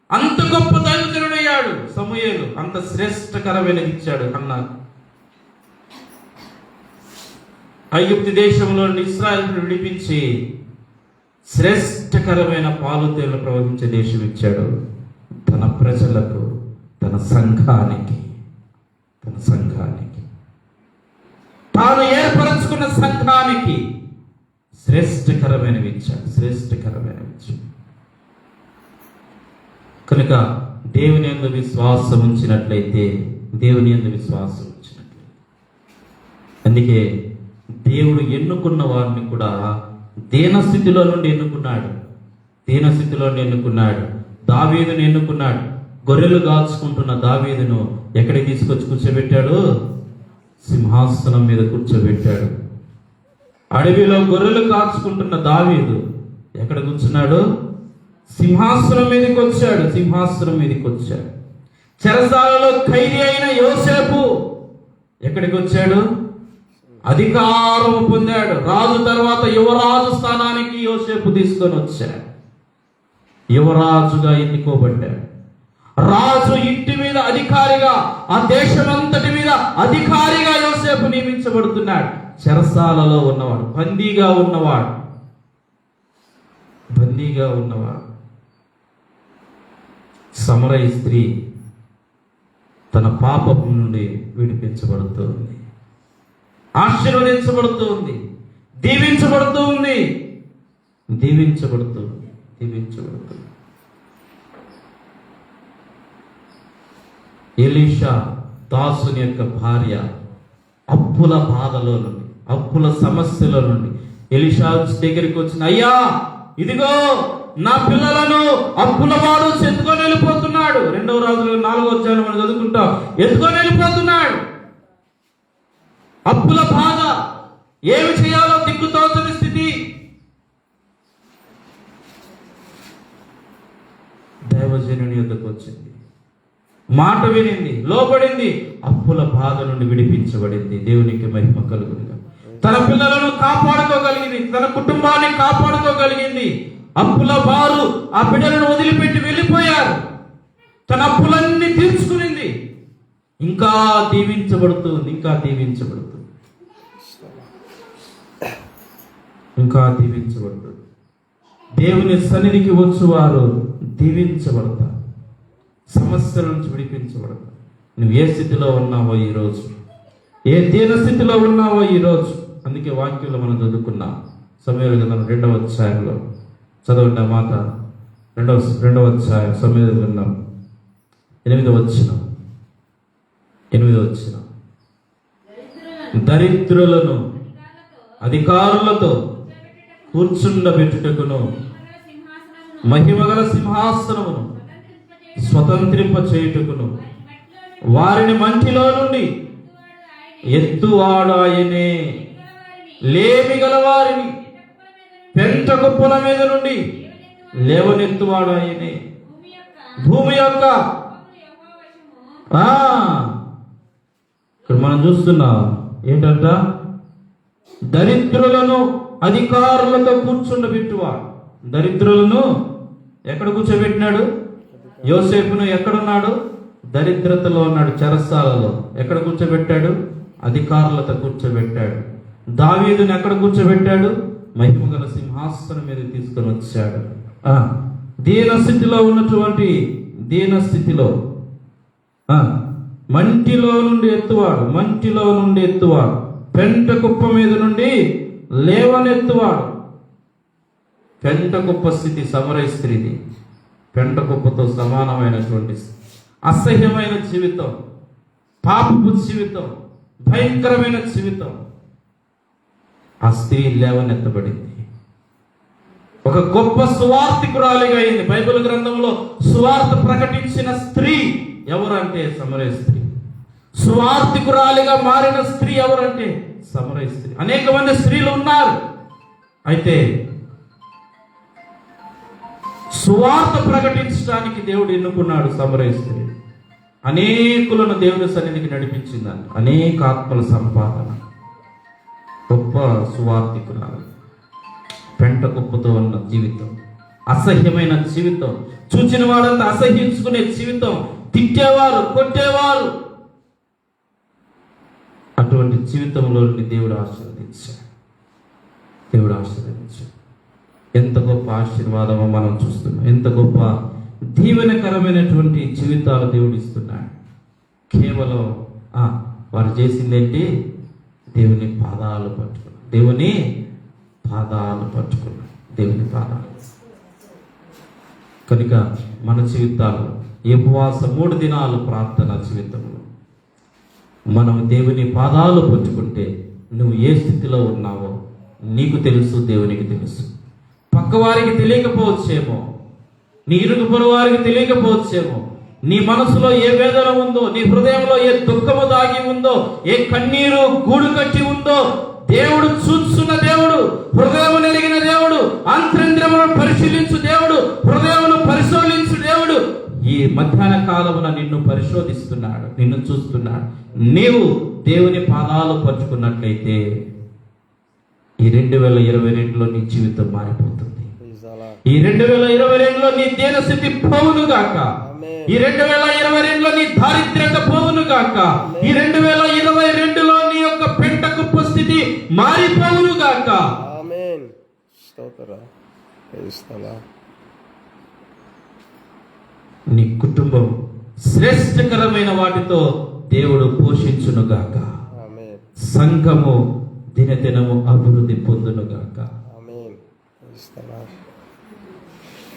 అంత గొప్ప దైవజనుడయ్యాడు సమూయేలు. అంత శ్రేష్టకరమైన ఇచ్చాడు అన్నా. ఐగుప్తు దేశంలో ఇశ్రాయేలును విడిపించి శ్రేష్టకరమైన పాలు తేళ్లు ప్రవహించే దేశం ఇచ్చాడు తన ప్రజలకు, తన సంఘానికి. తాను ఏర్పరచుకున్న సంఘానికి శ్రేష్టకరమైనవి ఇచ్చాడు. కనుక దేవుని యందు విశ్వాసం ఉంచినట్లయితే, అందుకే దేవుడు ఎన్నుకున్న వారిని కూడా దీనస్థితిలో నుండి ఎన్నుకున్నాడు. దావీదును ఎన్నుకున్నాడు. గొర్రెలు కాచుకుంటున్న దావీదును ఎక్కడికి తీసుకొచ్చి కూర్చోబెట్టాడు? సింహాసనం మీద కూర్చోబెట్టాడు. అడవిలో గొర్రెలు కాచుకుంటున్న దావీదు ఎక్కడ కూర్చున్నాడు? సింహాసనం మీదకి వచ్చాడు. చెరసాలలో ఖైదీ అయిన యోసేపు ఎక్కడికి వచ్చాడు? అధికారం పొందాడు. రాజు తర్వాత యువరాజు స్థానానికి యోసేపు తీసుకొని వచ్చాడు. యువరాజుగా ఎన్నుకోబడ్డాడు. రాజు ఇంటి మీద అధికారిగా, ఆ దేశమంతటి మీద అధికారిగా యోసేపు నియమించబడుతున్నాడు. చెరసాలలో ఉన్నవాడు, బందీగా ఉన్నవాడు. సమరయ స్త్రీ తన పాపం నుండి విడిపించబడుతుంది, ఆశీర్వదించబడుతుంది, దీవించబడుతుంది. ఎలీషా దాసుని యొక్క భార్య అప్పుల బాధలో నుండి, అప్పుల సమస్యల నుండి ఎలీషా దగ్గరికి వచ్చిన, అయ్యా ఇదిగో నా పిల్లలను అప్పుల వాడు ఎత్తుకొని వెళ్ళిపోతున్నాడు. 2వ రాజులు 4వ అధ్యాయం మనం చదువుకుంటాం. ఎత్తుకొని వెళ్ళిపోతున్నాడు. అప్పుల బాధ, ఏమి చేయాలో దిక్కుతోచని స్థితి. దైవజనుని యొద్దకు వచ్చింది, మాట వినింది, లోబడింది, అప్పుల బాధ నుండి విడిపించబడింది. దేవునికి మహిమ కలుగునుగా. తన పిల్లలను కాపాడుకోగలిగింది, తన కుటుంబాన్ని కాపాడుకోగలిగింది. అప్పుల వారు ఆ బిడ్డలను వదిలిపెట్టి వెళ్ళిపోయారు. తన అప్పులన్నీ తీర్చుకునింది. ఇంకా దీవించబడుతుంది. దేవుని సన్నిధికి వచ్చువారు దీవించబడతారు, సమస్యల నుంచి విడిపించబడతారు. నువ్వు ఏ స్థితిలో ఉన్నావో ఈరోజు, ఏ దీన స్థితిలో ఉన్నావో ఈరోజు. అందుకే వాక్యంలో మనం చదువుకున్నాం. సమూయేలు గ్రంథం 2వ అధ్యాయంలో చదవండి ఆ మాట. 2వ అధ్యాయం సమూయేలు గ్రంథం 8వ వచనం. దరిద్రులను అధికారులతో కూర్చుండబెట్టుటకును మహిమగల సింహాసనమును స్వతంత్రింప చేయుటకును వారిని మంటిలో నుండి ఎత్తువాడు ఆయనే. లేమి గల వారిని పెంట కుప్పల మీద నుండి లేవనెత్తువాడు ఆయనే. భూమి యొక్క ఇక్కడ మనం చూస్తున్నాం ఏంటంట, దరిద్రులను అధికారులతో కూర్చుండబెట్టువాడు. దరిద్రులను ఎక్కడ కూర్చోబెట్టినాడు? యోసేపును ఎక్కడున్నాడు? దరిద్రతలో ఉన్నాడు, చెరసాలలో. ఎక్కడ కూర్చోబెట్టాడు? అధికారులతో కూర్చోబెట్టాడు. దావీదుని ఎక్కడ కూర్చోబెట్టాడు? మహిమగల సింహాసనం మీద తీసుకొని వచ్చాడు. దీనస్థితిలో ఉన్నటువంటి దీనస్థితిలో మంటిలో నుండి ఎత్తువాడు, పెంట కుప్ప మీద నుండి లేవనెత్తువాడు. పెంట కుప్ప స్థితి సమరయ స్త్రీది. పెంట కుప్పతో సమానమైనటువంటి అసహ్యమైన జీవితం, పాపపు జీవితం, భయంకరమైన జీవితం. ఆ స్త్రీ లేవనెత్తబడింది, ఒక గొప్ప సువార్తికురాలిగా అయింది. బైబిల్ గ్రంథంలో సువార్త ప్రకటించిన స్త్రీ ఎవరంటే సమరయ స్త్రీ. సువార్తికురాలిగా మారిన స్త్రీ ఎవరంటే సమరయ స్త్రీ. అనేక మంది స్త్రీలు ఉన్నారు, అయితే సువార్త ప్రకటించడానికి దేవుడు ఎన్నుకున్నాడు సమరయ స్త్రీ. అనేకులను దేవుని సన్నిధికి నడిపించిందంట. అనేక ఆత్మల సంపాదన. గొప్ప సువార్తికురాలు. పెంట కుప్పతో ఉన్న జీవితం, అసహ్యమైన జీవితం, చూచిన వాళ్ళంతా అసహ్యించుకునే జీవితం, తిట్టేవారు, కొట్టేవారు. అటువంటి జీవితంలో దేవుడు ఆశీర్వదించాడు. ఎంత గొప్ప ఆశీర్వాదమో మనం చూస్తున్నాం. ఎంత గొప్ప దీవెనకరమైనటువంటి జీవితాలు దేవుడు ఇస్తున్నాడు. కేవలం వారు చేసిందేంటి? దేవుని పాదాలు పట్టుకున్నారు. దేవుని పాదాలు. కనుక మన జీవితాల్లో ఈ ఉపవాస 3 దినాలు ప్రార్థన జీవితంలో మనం దేవుని పాదాలు పట్టుకుంటే నువ్వు ఏ స్థితిలో ఉన్నావో నీకు తెలుసు, దేవునికి తెలుసు. పక్కవారికి తెలియకపోవచ్చేమో, నీ ఇరుగు పొరుగు వారికి తెలియకపోవచ్చేమో. నీ మనసులో ఏ వేదన ఉందో, నీ హృదయంలో ఏ దుఃఖము దాగి ఉందో, ఏ కన్నీరు గూడు కట్టి ఉందో దేవుడు చూస్తున్న దేవుడు, హృదయము నెరిగిన దేవుడు, అంతరింద్రియములను పరిశీలించు దేవుడు, హృదయమును పరిశోధించు దేవుడు ఈ మధ్యాహ్న కాలమున నిన్ను పరిశోధిస్తున్నాడు, నిన్ను చూస్తున్నాడు. నీవు దేవుని పాదాలు పరుచుకున్నట్లయితే ఈ 2022లో నీ జీవితం మారిపోతుంది. ఈ 2022లో నీ దీనస్థితి పోవును గాక. ఈ 2022లో నీ దారిద్ర్యత పోవును గాక. ఈ 2022లో నీ యొక్క పెంట కుప్ప స్థితి మారిపోవును గాక. నీ కుటుంబం శ్రేష్టకరమైన వాటితో దేవుడు పోషించును గాక. సంఘము దినదినము అభివృద్ధి పొందును గాక.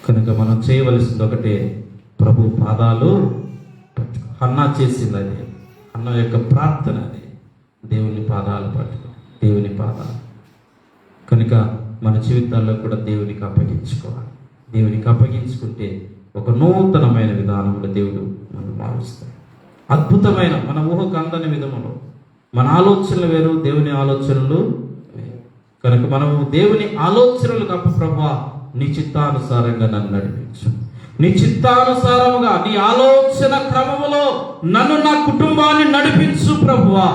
కనుక మనం చేయవలసింది ఒకటే, ప్రభు పాదాలు పట్టుకో. హన్నా చేసింది అదే, హన్న యొక్క ప్రార్థన అదే, దేవుని పాదాలు పట్టుకో, దేవుని పాదాలు. కనుక మన జీవితాల్లో కూడా దేవునికి అప్పగించుకోవాలి. దేవునికి అప్పగించుకుంటే ఒక నూతనమైన విధానంలో దేవుడు మనం మారుస్తాడు. అద్భుతమైన, మన ఊహకు అందని విధములో మన ఆలోచనలు వేరు, దేవుని ఆలోచనలు వేరు. కనుక మనము దేవుని ఆలోచనలకు అప్పు, ప్రభువా నీ చిత్తానుసారంగా నన్ను నడిపించు, నీ చిత్తానుసారముగా నీ ఆలోచన క్రమములో నన్ను, నా కుటుంబాన్ని నడిపించు ప్రభువా.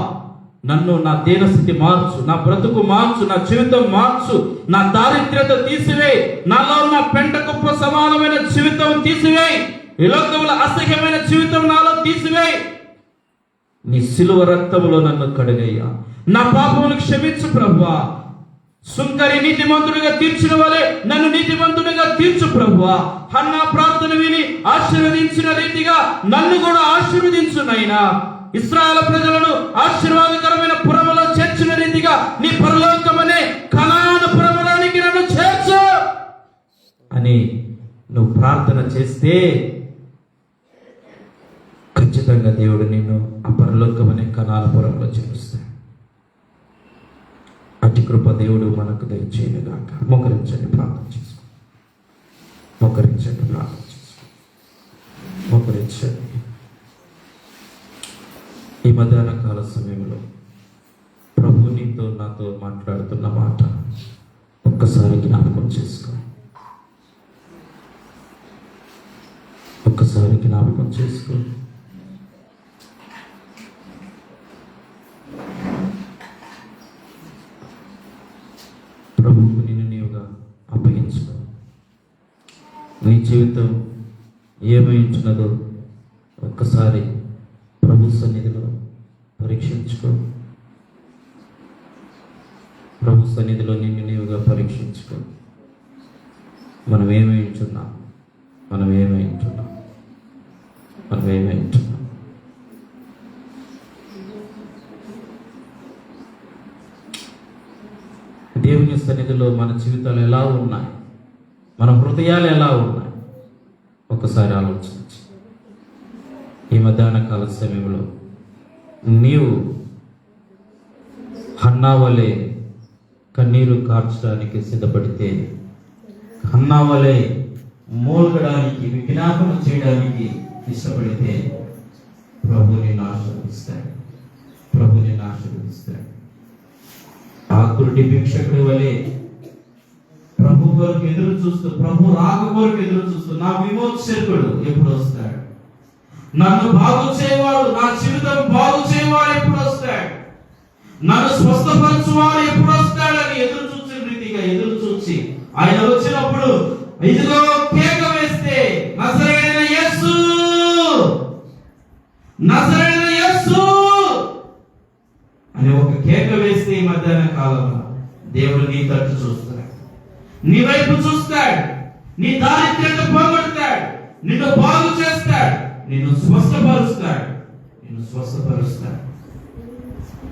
నన్ను, నా దీనస్థితి మార్చు, నా బ్రతుకు మార్చు, నా జీవితం మార్చు, నా దారిద్ర్యత తీసివేయి, నాలో ఉన్న పెంట కుప్ప సమానమైన జీవితం తీసివేయి, ఈ లోకంలో అసహ్యమైన జీవితం నాలో తీసివేయి. నీ సిలువ రక్తములో నన్ను కడుగయ్యా, నా పాపమును క్షమించు ప్రభువా. సుంకరి నీతిమంతుడిగా తీర్చిన వలె నన్ను నీతిమంతుడిగా తీర్చు ప్రభువా. హన్నా ప్రార్థన విని ఆశీర్వదించిన రీతిగా నన్ను కూడా ఆశీర్వదించు నైనా. ఇశ్రాయేలు ప్రజలను ఆశీర్వాదకరమైన పురములో చేర్చిన రీతిగా నీ పరలోకమనే కనాను పురములోనికి నన్ను చేర్చు అని నువ్వు ప్రార్థన చేస్తే ఖచ్చితంగా దేవుడు నిన్ను ఆ పరలోకమనే కనాను పురంలో చేరుస్తాడు. అతి కృప దేవుడు మనకు దయచేయనుగాక. మోకరించండి, ప్రార్థన చేసుకో. మోకరించండి. ఈ మధ్యాహ్న కాల సమయంలో ప్రభు నీతో నాతో మాట్లాడుతున్న మాట ఒక్కసారి జ్ఞాపకం చేసుకో. జీవితం ఏమై ఉంటున్నదో ఒక్కసారి ప్రభు సన్నిధిలో పరీక్షించుకో. ప్రభు సన్నిధిలో నిన్ను నీవుగా పరీక్షించుకో. మనం ఏమై ఉంటున్నాం? మనం ఏమై ఉంటున్నాం? మనం ఏమై ఉంటున్నాం? దేవుని సన్నిధిలో మన జీవితాలు ఎలా ఉన్నాయి? మన హృదయాలు ఎలా ఉన్నాయి? ఒకసారి ఆలోచించి ఈ మధ్యాహ్న కాల సమయంలో నీవు హన్నా వలె కన్నీరు కార్చడానికి సిద్ధపడితే, హన్నా వలె మూలగడానికి, విజ్ఞాపన చేయడానికి ఇష్టపడితే ప్రభు నిన్ను ఆశీర్వదిస్తాడు. ప్రభు నిన్ను ఆశీర్వదిస్తాడు. ఆకురుడి భిక్షకుడి వలె ప్రభు కొరకు ఎదురు చూస్తూ, ప్రభు రాక కొరకు ఎదురు చూస్తూ, నా విమోచకుడు ఎప్పుడు వస్తాడు, నన్ను బాగు చేయవాడు, నా జీవితం బాగు చేయవాడు ఎప్పుడు వస్తాడు, నన్ను స్వస్థపరచువాడు ఎప్పుడు వస్తాడని ఎదురు చూసి రీతిగా ఎదురు చూసి ఆయన వచ్చినప్పుడు ఇదిగో కేక వేస్తే నజరేయుడైన యేసు, నజరేయుడైన యేసు అని ఒక కేక వేస్తే ఈ మధ్యాహ్న కాలంలో దేవుడు నీ తట్టు చూస్తాడు, నీ వైపు చూస్తాడు, నీ దారిద్ర్యత పోగొడతాడు, నిన్ను బాగు చేస్తాడు, నిన్ను స్వస్థపరుస్తాడు, నిన్ను స్వస్థపరుస్తాడు.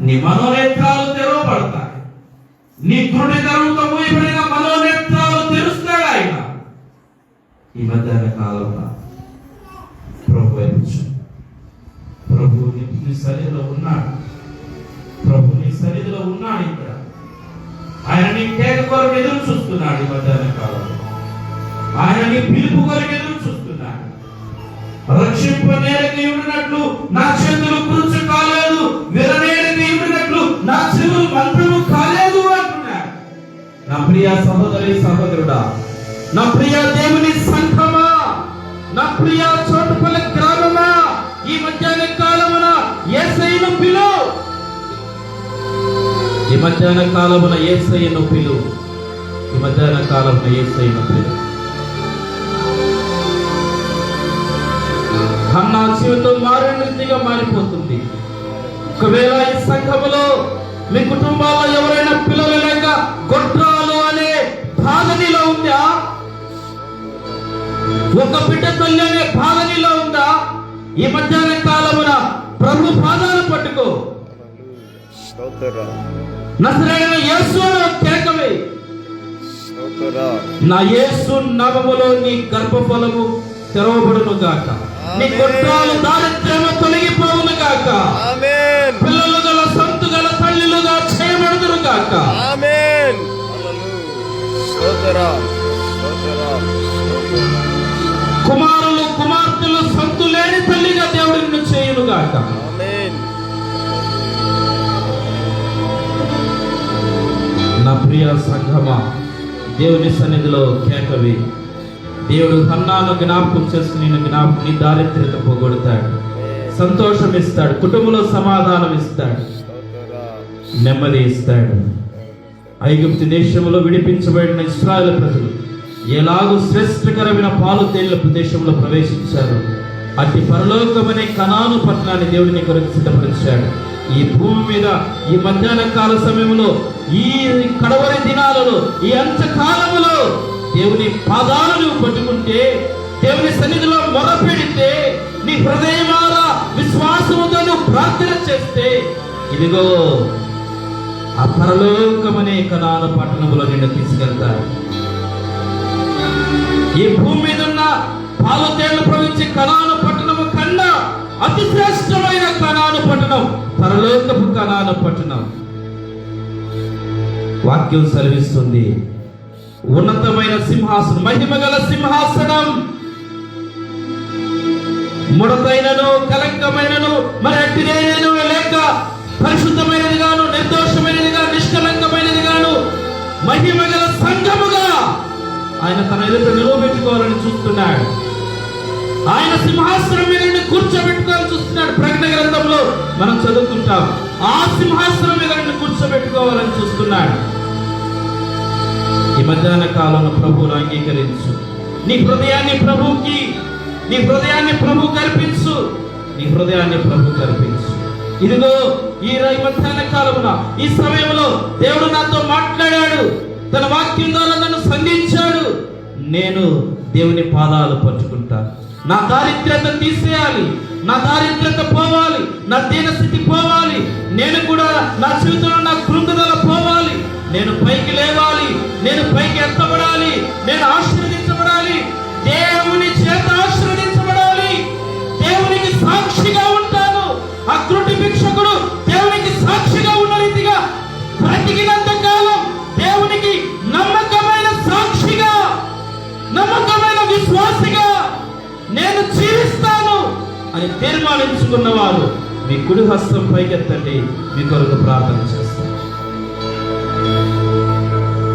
నీ మనోనేత్రాలు తెరవబడతాయి. నీ కృటి తరంతో మూయబడిన మనోనేత్రాలు తెరుస్తాడు ఆయన. ఈ మధ్యాహ్న కాలంలో ప్రభు వైపు చూడు. ప్రభు నీ సన్నిధిలో ఉన్నాడు. ప్రభు నీ సన్నిధిలో ఉన్నాడు. ఇక్కడ ఆయన నీ కేక కొరకు ఎదురు చూస్తున్నాడు. ఈ మధ్యాహ్న కాలంలో ఆయన నీ పిలుపు కొరకు ఎదురు చూస్తున్నాడు. రక్షింప నేరకి ఉండినట్లు నా చేతులు కురుచు కాలేదు, విరనేరకి ఉండినట్లు నా చెవులు మంత్రము కాలేదు అంటున్నాడు. నా ప్రియ సహోదరి సహోదరుడా, నా ప్రియ దేవుని సంఘమా, నా ప్రియ చోటుపల్లి గ్రామమా, ఈ మధ్యాహ్న కాలమున యేసయ్యను పిలు. ఈ మధ్యాహ్న కాలమున యేసయ్యను పిలు. ఈ మధ్యాహ్న కాలమున యేసయ్యను పిలు. హన్నా జీవితం మారిన రీతిగా మారిపోతుంది. ఒకవేళ ఈ సంఘములో మీ కుటుంబాల్లో ఎవరైనా పిల్లలు లేక గొడ్రాలు అనే బాధ నీలో ఉందా? ఒక బిడ్డ తల్లి అనే బాధ నీలో ఉందా? ఈ మధ్యాహ్న కాలమున ప్రభు పాదాలు పట్టుకో. నజరేయుడైన యేసు కేకవే. నా యేసు నామములో నీ గర్భఫలము తెరవబడును గాక, నీ గొడ్రాలు దారిద్ర్యము తొలగిపోవును గాక, ఆమేన్. పిల్లలు గల సంతు గల తల్లులుగా చేయబడుదురు గాక, ఆమేన్. కుమారులు కుమార్తెలు సంతు లేని తల్లిగా దేవుడు నిన్ను చేయును గాక, ఆమేన్. నా ప్రియ సంఘమా, దేవుని సన్నిధిలో కేకవి. దేవుడు హన్నాను జ్ఞాపకం చేసుకుని నీ దారిద్ర్యత పోగొడతాడు, సంతోషం ఇస్తాడు, కుటుంబంలో సమాధానం ఇస్తాడు, నెమ్మది ఇస్తాడు. ఐగుప్తు దేశంలో విడిపించబడిన ఇశ్రాయేలు ప్రజలు ఎలాగూ శ్రేష్టకరమైన పాలు తేలిన ప్రదేశంలో ప్రవేశించారు. అట్టి పరలోకమనే కనాను పట్టణాన్ని దేవుడిని కొరకు సిద్ధపరిచాడు. ఈ భూమి మీద ఈ మధ్యాహ్న కాల సమయంలో, ఈ కడవరి దినాలలో, ఈ అంత్యకాలములో దేవుని పాదాలు నువ్వు పట్టుకుంటే, దేవుని సన్నిధిలో మొరపెడితే, నీ హృదయమారా విశ్వాసముతో నువ్వు ప్రార్థన చేస్తే, ఇదిగో ఆ పరలోకమనే కనాను పట్టణంలో నిన్ను తీసుకెళ్తాడు. ఈ భూమి మీద ఉన్న పాలు తేళ్లు ప్రవహించే కనాను పట్టణము కన్నా అతి శ్రేష్టమైన కనాను పట్టణం పరలోకపు కనాను పట్టణం. వాక్యం సెలవిస్తుంది, ఉన్నతమైన సింహాసనం, మహిమగల సింహాసనం, ముడతైనను కలంకమైనను మరి అట్టిదేనను లేక పరిశుద్ధమైనది గాను, నిర్దోషమైనదిగా, నిష్కలంకమైనది గాను, మహిమగల సంఘముగా ఆయన తన ఎదుట నిలవబెట్టుకోవాలని చూస్తున్నాడు. ఆయన సింహాసనం మీద కూర్చోబెట్టుకోవాలని చూస్తున్నాడు. ప్రకటన గ్రంథంలో మనం చదువుకుంటాం, ఆ సింహాసనం మీద కూర్చోబెట్టుకోవాలని చూస్తున్నాడు. ఈ మధ్యాహ్న కాలంలో ప్రభువును అంగీకరించు. నీ హృదయాన్ని ప్రభువుకి, నీ హృదయాన్ని ప్రభువుకి అర్పించు, నీ హృదయాన్ని ప్రభువుకి అర్పించు. ఇదిగో ఈ మధ్యాహ్న కాలమున ఈ సమయంలో దేవుడు నాతో మాట్లాడాడు, తన వాక్యం ద్వారా నన్ను సంధించాడు. నేను దేవుని పాదాలు పట్టుకుంటాను. నా దారిద్ర్యత తీసేయాలి, నా దారిద్ర్యత పోవాలి, నా దీనస్థితి పోవాలి. నేను కూడా నా జీవితంలో నా కృంగుదల పోవాలి. నేను పైకి లేవాలి, నేను పైకి ఎత్తబడాలి, నేను ఆశీర్వదించబడాలి, దేవుని చేత ఆశీర్వదించబడాలి. దేవునికి సాక్షిగా ఉంటాను. ఆ కృటి భిక్షకుడు దేవునికి సాక్షిగా ఉన్న రీతిగా బ్రతికినంత కాలం దేవునికి నమ్మకమైన సాక్షిగా, నమ్మకమైన విశ్వాసిగా నేను జీవిస్తాను అని తీర్మానించుకున్నవారు మీ కుడి హస్తం పైకెత్తండి, మీ కొరకు ప్రార్థన చేస్తాను.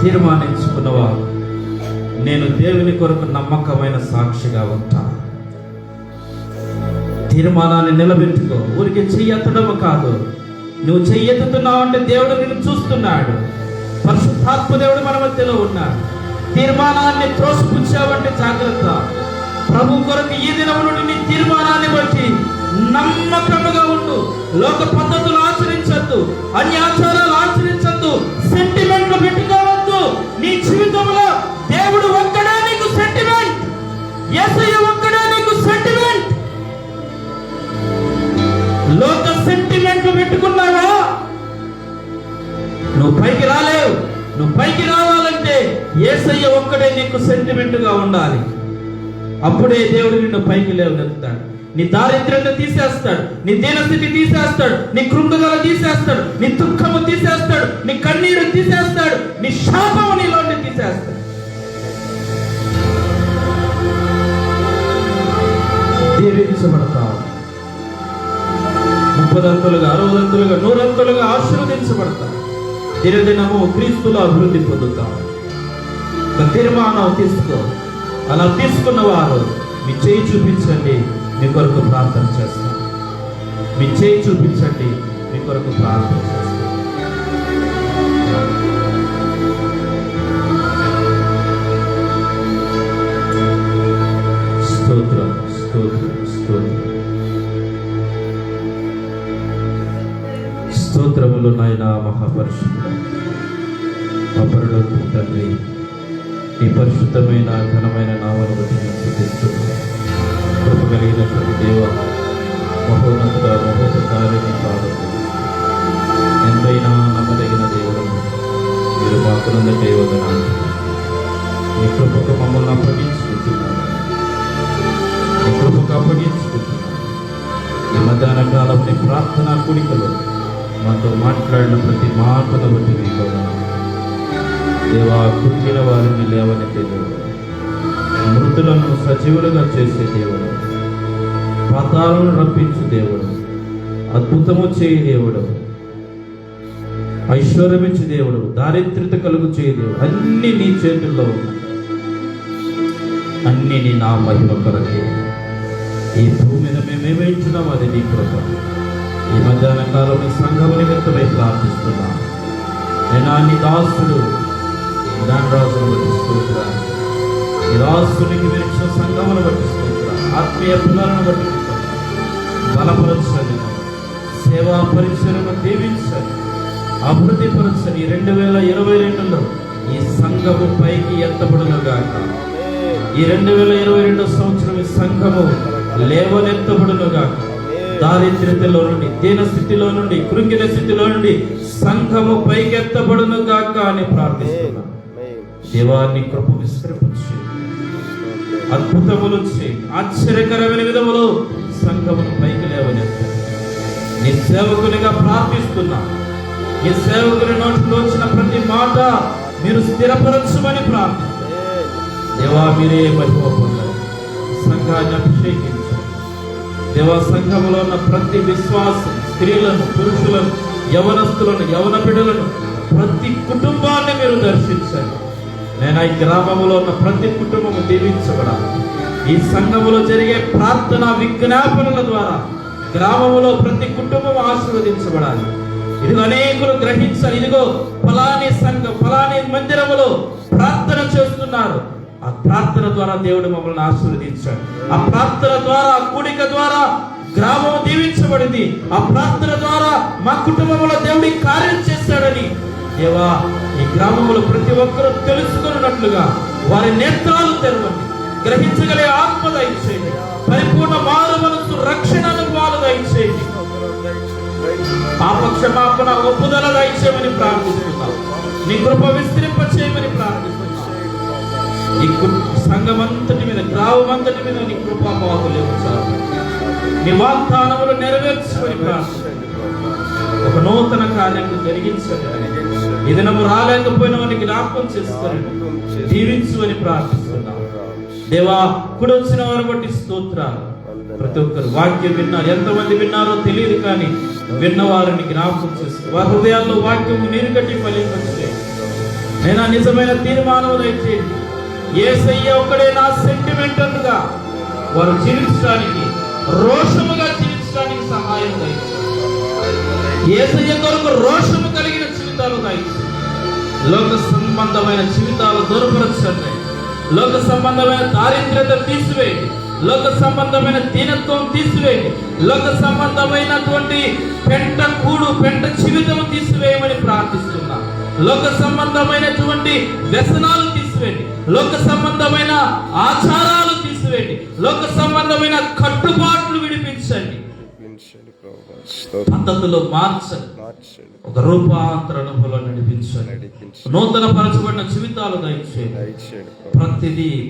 తీర్మానించుకున్నవారు, నేను దేవుని కొరకు నమ్మకమైన సాక్షిగా ఉంటాను. తీర్మానాన్ని నిలబెట్టుకో. ఊరికి చెయ్యెత్తడము కాదు, నువ్వు చెయ్యెత్తుతున్నావు అంటే దేవుడు నిన్ను చూస్తున్నాడు. పరిశుద్ధాత్మ దేవుడు మన మధ్యలో ఉన్నాడు. తీర్మానాన్ని త్రోసిపుచ్చావంటే జాగ్రత్త. ప్రభు కొరకు ఈ దినము నుండి నీ తీర్మానాన్ని బట్టి నమ్మకముగా ఉండు. లోక పద్ధతులు ఆచరించద్దు, అన్ని ఆచారాలు ఆచరించద్దు, సెంటిమెంట్లు పెట్టుకోవద్దు. నీ జీవితంలో దేవుడు ఒక్కడే నీకు సెంటిమెంట్, యేసయ్య ఒక్కడే నీకు సెంటిమెంట్. లోక సెంటిమెంట్లు పెట్టుకున్నావా నువ్వు పైకి రాలేవు. నువ్వు పైకి రావాలంటే యేసయ్య ఒక్కడే నీకు సెంటిమెంట్ గా ఉండాలి. అప్పుడే దేవుడు నిన్ను పైకి లేవనెత్తాడు. నీ దారిద్ర్యత తీసేస్తాడు, నీ దీనస్థితి తీసేస్తాడు, నీ కృంగుదల తీసేస్తాడు, నీ దుఃఖము తీసేస్తాడు, నీ కన్నీరు తీసేస్తాడు, నీ శాపము నీలోని తీసేస్తాడు. దీవించబడతావు. 30 60 100 ఆశీర్వదించబడతావు. దినదినము క్రీస్తులో అభివృద్ధి పొందుతావు. ఒక తీర్మానం తీసుకో. అలా తీసుకున్న వారు మీ చేయి చూపించండి, మీ కొరకు ప్రార్థన చేస్తాను. మీ చేయి చూపించండి, మీ కొరకు ప్రార్థన చేస్తాను. స్తోత్రం, స్తోత్రం, స్తోత్రం. స్తోత్రములు నాయనా మహాపరిశుద్ధుడా, మా పరలోకపు తండ్రి, ఈ పరిశుద్ధమైన ఘనమైన నామమును బట్టి నేను స్తుతిస్తున్నాను. కృప కలిగినటువంటి దేవ, మహోన్నత మహోపకారిని పాదము, ఎంతైనా నమ్మదగిన దేవుడు మీరు మాకునంద దేవదనాన్ని మీ కృపకు మమ్మల్ని అప్పగించుకుంటున్నాను. మీ కృపకు అప్పగించుకుంటున్నాను. ఈ మధ్యాహ్న కాలం నీ ప్రార్థనా కూడికలో మాతో మాట్లాడిన ప్రతి మాటను బట్టి మీకు దేవా, కృంగిన వారిని లేవనెత్తే దేవుడు, మృతులను సజీవులుగా చేసే దేవుడు, పాతాలను రప్పించు దేవుడు, అద్భుతము చేయి దేవుడు, ఐశ్వర్యమిచ్చు దేవుడు, దారిద్ర్యత కలుగు చేయి దేవుడు. అన్ని నీ చేతుల్లో ఉన్నాయి. అన్ని నీ నా మహిమ కొరకే. ఈ భూమి మీద మేమేమించున్నాం, అది నీ కృప. ఈ మధ్యాహ్న కాలంలో సంఘము నిమిత్తమై ప్రార్థిస్తున్నాం. నేను నీ దాసుడు దాని రాజును బట్టి స్తోత్రం. ఈ రాజునికి విరిచిన సంఘమును బట్టి స్తోత్రం. ఆత్మీయ పిల్లలను బట్టి బలపరచండి, సేవా పరిచయను దీవించండి, అభివృద్ధి పరచండి. 2022లో ఈ సంఘము పైకి ఎత్తబడును గాక. ఈ 2022 సంవత్సరం ఈ సంఘము లేవనెత్తబడును గాక. దారిద్ర్యతలో నుండి, దీన స్థితిలో నుండి, కృంగిన స్థితిలో నుండి సంఘము పైకెత్తబడును గాక అని ప్రార్థిస్తున్నాను. దేవాన్ని కృప విస్తరించు, అద్భుతములు చేయి, ఆశ్చర్యకరమైన విధములో సంఘమును పైకి లేవనెత్తండి. నీ సేవకునిగా ప్రార్థిస్తున్నా. నీ సేవకుని నోటిలో వచ్చిన ప్రతి మాట మీరు స్థిరపరచుమని ప్రార్థిస్తున్నా. దేవా, మీరే మహిమ పొందాలి. సంఘాన్ని అభిషేకించండి. దేవా, సంఘములో ఉన్న ప్రతి విశ్వాస స్త్రీలను, పురుషులను, యవనస్తులను, యవన బిడ్డలను, ప్రతి కుటుంబాన్ని మీరు దర్శించండి. నేను ఈ గ్రామంలో ఉన్న ప్రతి కుటుంబము దీవించబడాలి. ఈ సంఘములో జరిగే ప్రార్థన విజ్ఞాపనల ద్వారా గ్రామములో ప్రతి కుటుంబం ఆశీర్వదించబడాలి. ఇదిగో అనేకులు గ్రహించాలి. ఇదిగో ఫలాని సంఘం, ఫలాని మందిరములో ప్రార్థన చేస్తున్నారు, ఆ ప్రార్థన ద్వారా దేవుడు మమ్మల్ని ఆశీర్వదించాడు. ఆ ప్రార్థన ద్వారా, ఆ కూడిక ద్వారా గ్రామం దీవించబడింది. ఆ ప్రార్థన ద్వారా మా కుటుంబంలో దేవుడి కార్యం చేశాడని దేవా, ఈ గ్రామంలో ప్రతి ఒక్కరూ తెలుసుకున్నట్లుగా వారి నేత్రాలు తెరవండి, గ్రహించగలే ఆత్మ దయచేయండి, పరిపూర్ణ మారు మనసు రక్షణను వాళ్ళు దయచేయండి, పాపక్షమాపణ ఒప్పుదల దయచేయమని ప్రార్థిస్తున్నాం. నీ కృప విస్తరింప చేయమని ప్రార్థిస్తున్నాం. ఈ సంఘమంతటి మీద, గ్రామమంతటి మీద నీ కృపా బాగులే ఉంచాలి. నీ వాగ్దానములు నెరవేర్చమని ప్రార్థిస్తున్నాం. ఒక నూతన కార్యం జరిగించండి. ఈ దినము రాలేకపోయిన వారికి జ్ఞాపకం చేసుకొని జీవించు అని ప్రార్థిస్తున్నాం. దేవా, ఇప్పుడు వచ్చిన వారు బట్టి స్తోత్రాలు. ప్రతి ఒక్కరు వాక్యం విన్నారు. ఎంతమంది విన్నారో తెలియదు, కానీ విన్నవారిని జ్ఞాపకం చేస్తారు. వారి హృదయాల్లో వాక్యము నీరు కట్టి ఫలింపచేయండి. నేను నిజమైన తీర్మానం దయచేయండి. యేసయ్య ఒక్కడే నా సెంటిమెంటల్ గా వారు జీవించడానికి, రోషముగా జీవించడానికి సహాయం దయచేయండి. యేసయ్య కొరకు రోషము కలిగిన జీవితాలు దయచేయండి. లోక సంబంధమైన జీవితాలు దూరపరచండి. లోక సంబంధమైన దారిద్ర్యత తీసివేయండి. లోక సంబంధమైన దీనత్వం తీసివేయండి. లోక సంబంధమైనటువంటి పెంట జీవితం తీసివేయమని ప్రార్థిస్తున్నా. లోక సంబంధమైనటువంటి వ్యసనాలు తీసివేయండి. లోక సంబంధమైన ఆచారాలు తీసివేయండి. లోక సంబంధమైన కట్టుబాట్లు విడిపించండి. పద్ధతులు మార్చండి. ఒక రూపాంతరణలో నడిపించండి. నూతన పరచబడిన జీవితాలు దయచేయండి.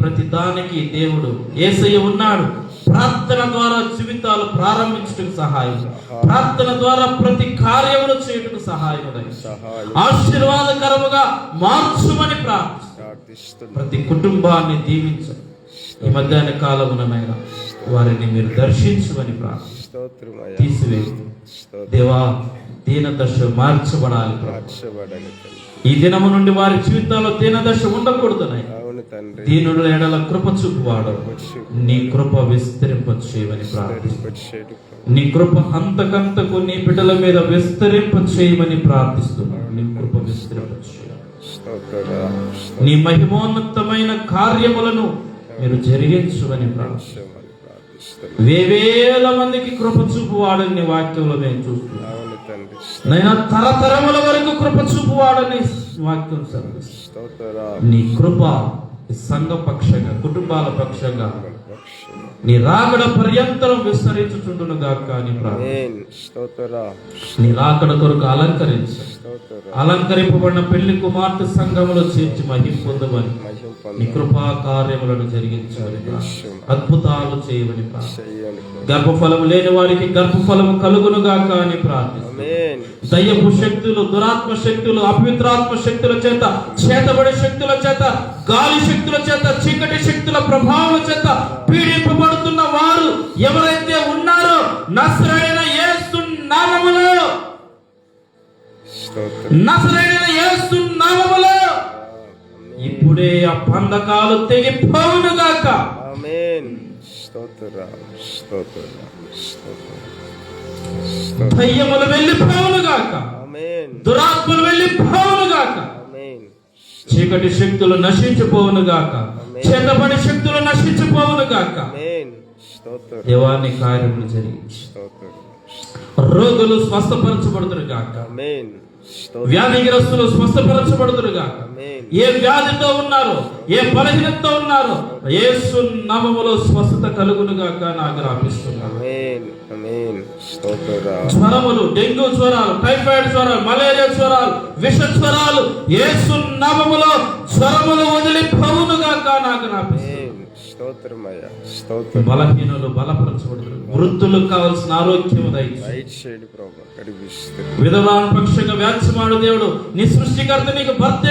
ప్రతి దానికి దేవుడు యేసయ్య ఉన్నాడు. ప్రార్థన ద్వారా జీవితాలు ప్రారంభించడానికి సహాయం, ప్రార్థన ద్వారా ప్రతి కార్యములు చేయడానికి సహాయం, ఆశీర్వాదకరముగా మార్చుమని ప్రార్థిస్తున్నాం. ప్రతి కుటుంబాన్ని దీవించండి. ఈ మధ్యాహ్న కాలమునైనా వారిని మీరు దర్శించమని ప్రార్థిస్తున్నాం. తీసివేయండి దేవా. దీనదశ మార్చబడాలి. ఈ దినము నుండి వారి జీవితాల్లో దీనదశ ఉండకూడదు. దీనుల ఎడల కృప చూపువాడు. నీ కృప విస్తరింప చేయమని ప్రార్థిస్తున్నాను. నీ కృప అంతకంతకు నీ బిడ్డల మీద విస్తరింప చేయమని ప్రార్థిస్తున్నాను. నీ కృప విస్తరింప చేయాలి. నీ మహిమోన్నతమైన కార్యములను మీరు జరిగించమని ప్రార్థిస్తున్నాను. వేవేల మందికి కృప చూపువాడని వాక్యంలో మేము చూస్తున్నాం. నైనా తరతరముల వరకు కృప చూపువాడని వాక్యం సర్విస్తుంది. నీ కృప సంఘ పక్షంగా, కుటుంబాల పక్షంగా నీ రాకడ పర్యంతరం విస్తరించుచుండును గాక అని ప్రార్థన. నీ రాకడ కొరకు అలంకరింపబడిన పెళ్లి కుమార్తె సంఘములో చేర్చి మహిమ పొందమని, నీ కృపా కార్యములను జరిగించమని, అద్భుతాలు చేయమని ప్రార్థన. గర్భఫలము లేని వారికి గర్భఫలము కలుగును గాక అని ప్రార్థన. దయ్యపు శక్తులు, దురాత్మ శక్తులు, అపవిత్రాత్మ శక్తుల చేత, చేతబడి శక్తుల చేత, గాలి శక్తుల చేత, చీకటి శక్తుల ప్రభావం చేత పీడింపబడుతున్న వారు ఎవరైతే ఉన్నారో నజరేయుడైన యేసు నామములో, నజరేయుడైన యేసు నామములో ఇప్పుడే ఆ బంధకాలు తెగిపోవును గాక. ఆమేన్. స్తోత్రం, స్తోత్రం, స్తోత్రం. దయ్యములు వెళ్ళిపోవును గాక. ఆమేన్. దురాత్మలు వెళ్ళిపోవును గాక. ఆమేన్. చీకటి శక్తులు నశించిపోవును గాక. చేతబడి శక్తులు నశించిపోవును గాక. ఆమేన్. స్తోత్రం. దేవాని కార్యములు జరిగించు. స్తోత్రం. రోగులు స్వస్థపరచబడుదురు గాక. ఆమేన్. వ్యాధిగ్రస్తులు స్వస్థపరచబడుదురు గాక. ఏ వ్యాధితో ఉన్నారో, ఏ బలహీనతతో ఉన్నారో యేసు నామములో స్వస్థత కలుగును గాక నాకు ఆజ్ఞాపిస్తున్నాను. జ్వరములు, డెంగ్యూ జ్వరాలు, టైఫాయిడ్ జ్వరాలు, మలేరియా జ్వరాలు, విష జ్వరాలు యేసు నామములో జ్వరములు వదిలిపోవును గాక నాకు ఆజ్ఞాపిస్తున్నాను. బలహీనులు బలపరచబడుదురు. వృద్ధులకు కావలసిన ఆరోగ్యము దయచేయండి. విధవరాల పక్షంగా వ్యాజ్యమాడు దేవుడు నీ సృష్టికర్త నీకు భర్తీ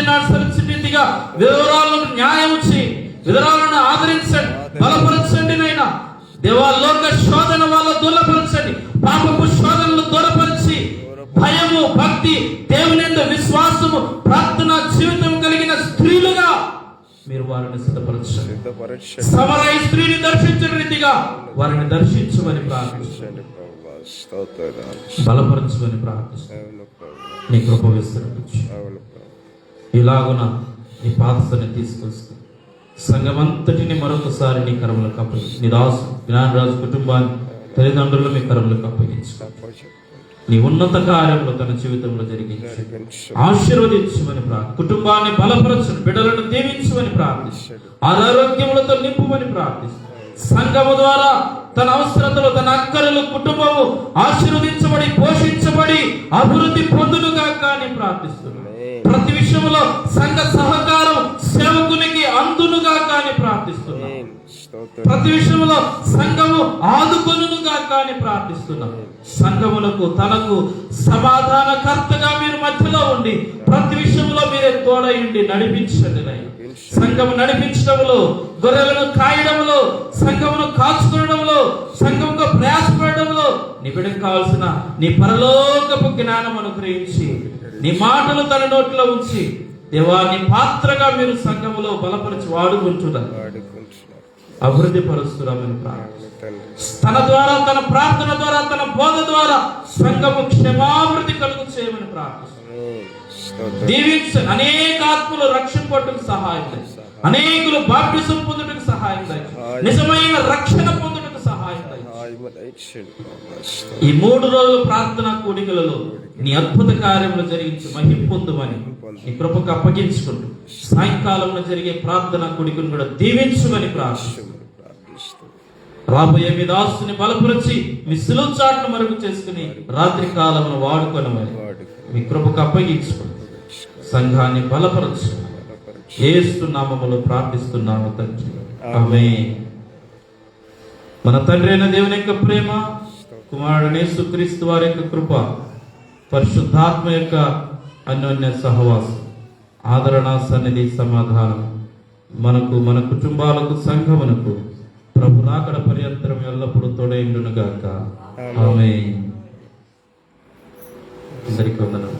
రీతిగా విధవరాలను న్యాయం చేయి. విధవరాలను ఆదరించండి, బలపరచండి. నైనా దేవా, లోక శోధన వల్ల దూరపరచండి. పాపపు శోధనలు దూరపరిచి భయము, భక్తి, దేవుని యందు విశ్వాసము, ప్రార్థన జీవితం కలిగిన స్త్రీలుగా మీరు వారిని సిద్ధపరచండి. సమరయ స్త్రీని దర్శించిన రీతిగా వారిని దర్శించమని ప్రార్థించండి. బలపరచమని ప్రార్థిస్తాను. నీ కృప విస్తరించు. ఇలాగున నీ పాదస్థాన్ని తీసుకొస్తూ సంఘమంతటిని మరొకసారి నీ కరములకు అప్పగించు. నీ దాసు జ్ఞానరాజు కుటుంబాన్ని, తల్లిదండ్రులు మీ కరములకు అప్పగించు. నీ ఉన్నత కార్యములు తన జీవితంలో జరిగించు, ఆశీర్వదించమని ప్రార్థన. కుటుంబాన్ని బలపరచు, బిడ్డలను దీవించమని ప్రార్థిస్తూ, ఆరోగ్యములతో నింపుమని ప్రార్థిస్తూ, సంఘము ద్వారా తన అవసరతలు, తన అక్కరలు, కుటుంబము ఆశీర్వదించబడి, పోషించబడి, అభివృద్ధి పొందునుగా కానీ ప్రార్థిస్తున్నాను. ప్రతి విషయంలో సంఘ సహకారం సేవకునికి అందునుగా కానీ ప్రార్థిస్తున్నాను. ప్రతి విషయంలో సంఘము ఆదుకొనుగా కానీ ప్రార్థిస్తున్నాం. సంఘములకు తనకు సమాధానకర్తగా మీరు మధ్యలో ఉండి ప్రతి విషయంలో మీరే తోడయుండి నడిపించండి. సంఘము నడిపించడంలో, గొర్రెలను కాయడంలో, సంఘమును కాచుకోవడంలో, సంఘముకు ప్రయాసపడడంలో నీ బిడ్డకు కావాల్సిన నీ పరలోకపు జ్ఞానం అనుగ్రహించి, నీ మాటలు తన నోట్లో ఉంచి, దేవా నీ పాత్రగా మీరు సంఘములో బలపరిచి వాడుకుంటున్నారు, అభివృద్ధి పరుస్తున్నామని ప్రార్థన. తన ద్వారా, తన ప్రార్థన ద్వారా, తన బోధ ద్వారా సంఘము క్షేమాభివృద్ధి కలుగు చేయమని ప్రార్థిస్తున్నాం. దీవించు. అనేక ఆత్మలు రక్షింపట్టుకు సహాయం దయచేయండి. అనేకులు బాప్టిజం పొందుటకు సహాయం దయచేయండి. నిజమైన రక్షణ పొందుటకు సహాయం దయచేయండి. ఈ 3 రోజుల ప్రార్థనా కూడికలలో నీ అద్భుత కార్యములు జరిగించి మహిమ పొందుమని నీ కృపకు అప్పగించుకుంటూ, సాయంకాలంలో జరిగే ప్రార్థనా కూడికను కూడా దీవించుమని ప్రార్థిస్తున్నాం. రాబోయే మీ దాసుని బలపరిచి మీ శిలువ చాటును మరుగు చేసుకుని రాత్రి కాలమును వాడుకొనమని మీ కృపకు అప్పగించుకుంటూ సంఘాన్ని బలపరచు. యేసు నామములో ప్రార్థిస్తున్నాము తండ్రి, ఆమేన్. మన తండ్రి అయిన దేవుని యొక్క ప్రేమ, కుమారుడు యేసుక్రీస్తు వారి యొక్క కృప, పరిశుద్ధాత్మ యొక్క అన్యోన్య సహవాసం, ఆదరణ, సన్నిధి, సమాధానం మనకు, మన కుటుంబాలకు, సంఘమునకు ప్రభు రాకడ పర్యంతరం ఎల్లప్పుడూ తోడైండును గాక. ఆమేన్. అందరికీ వందనాలు.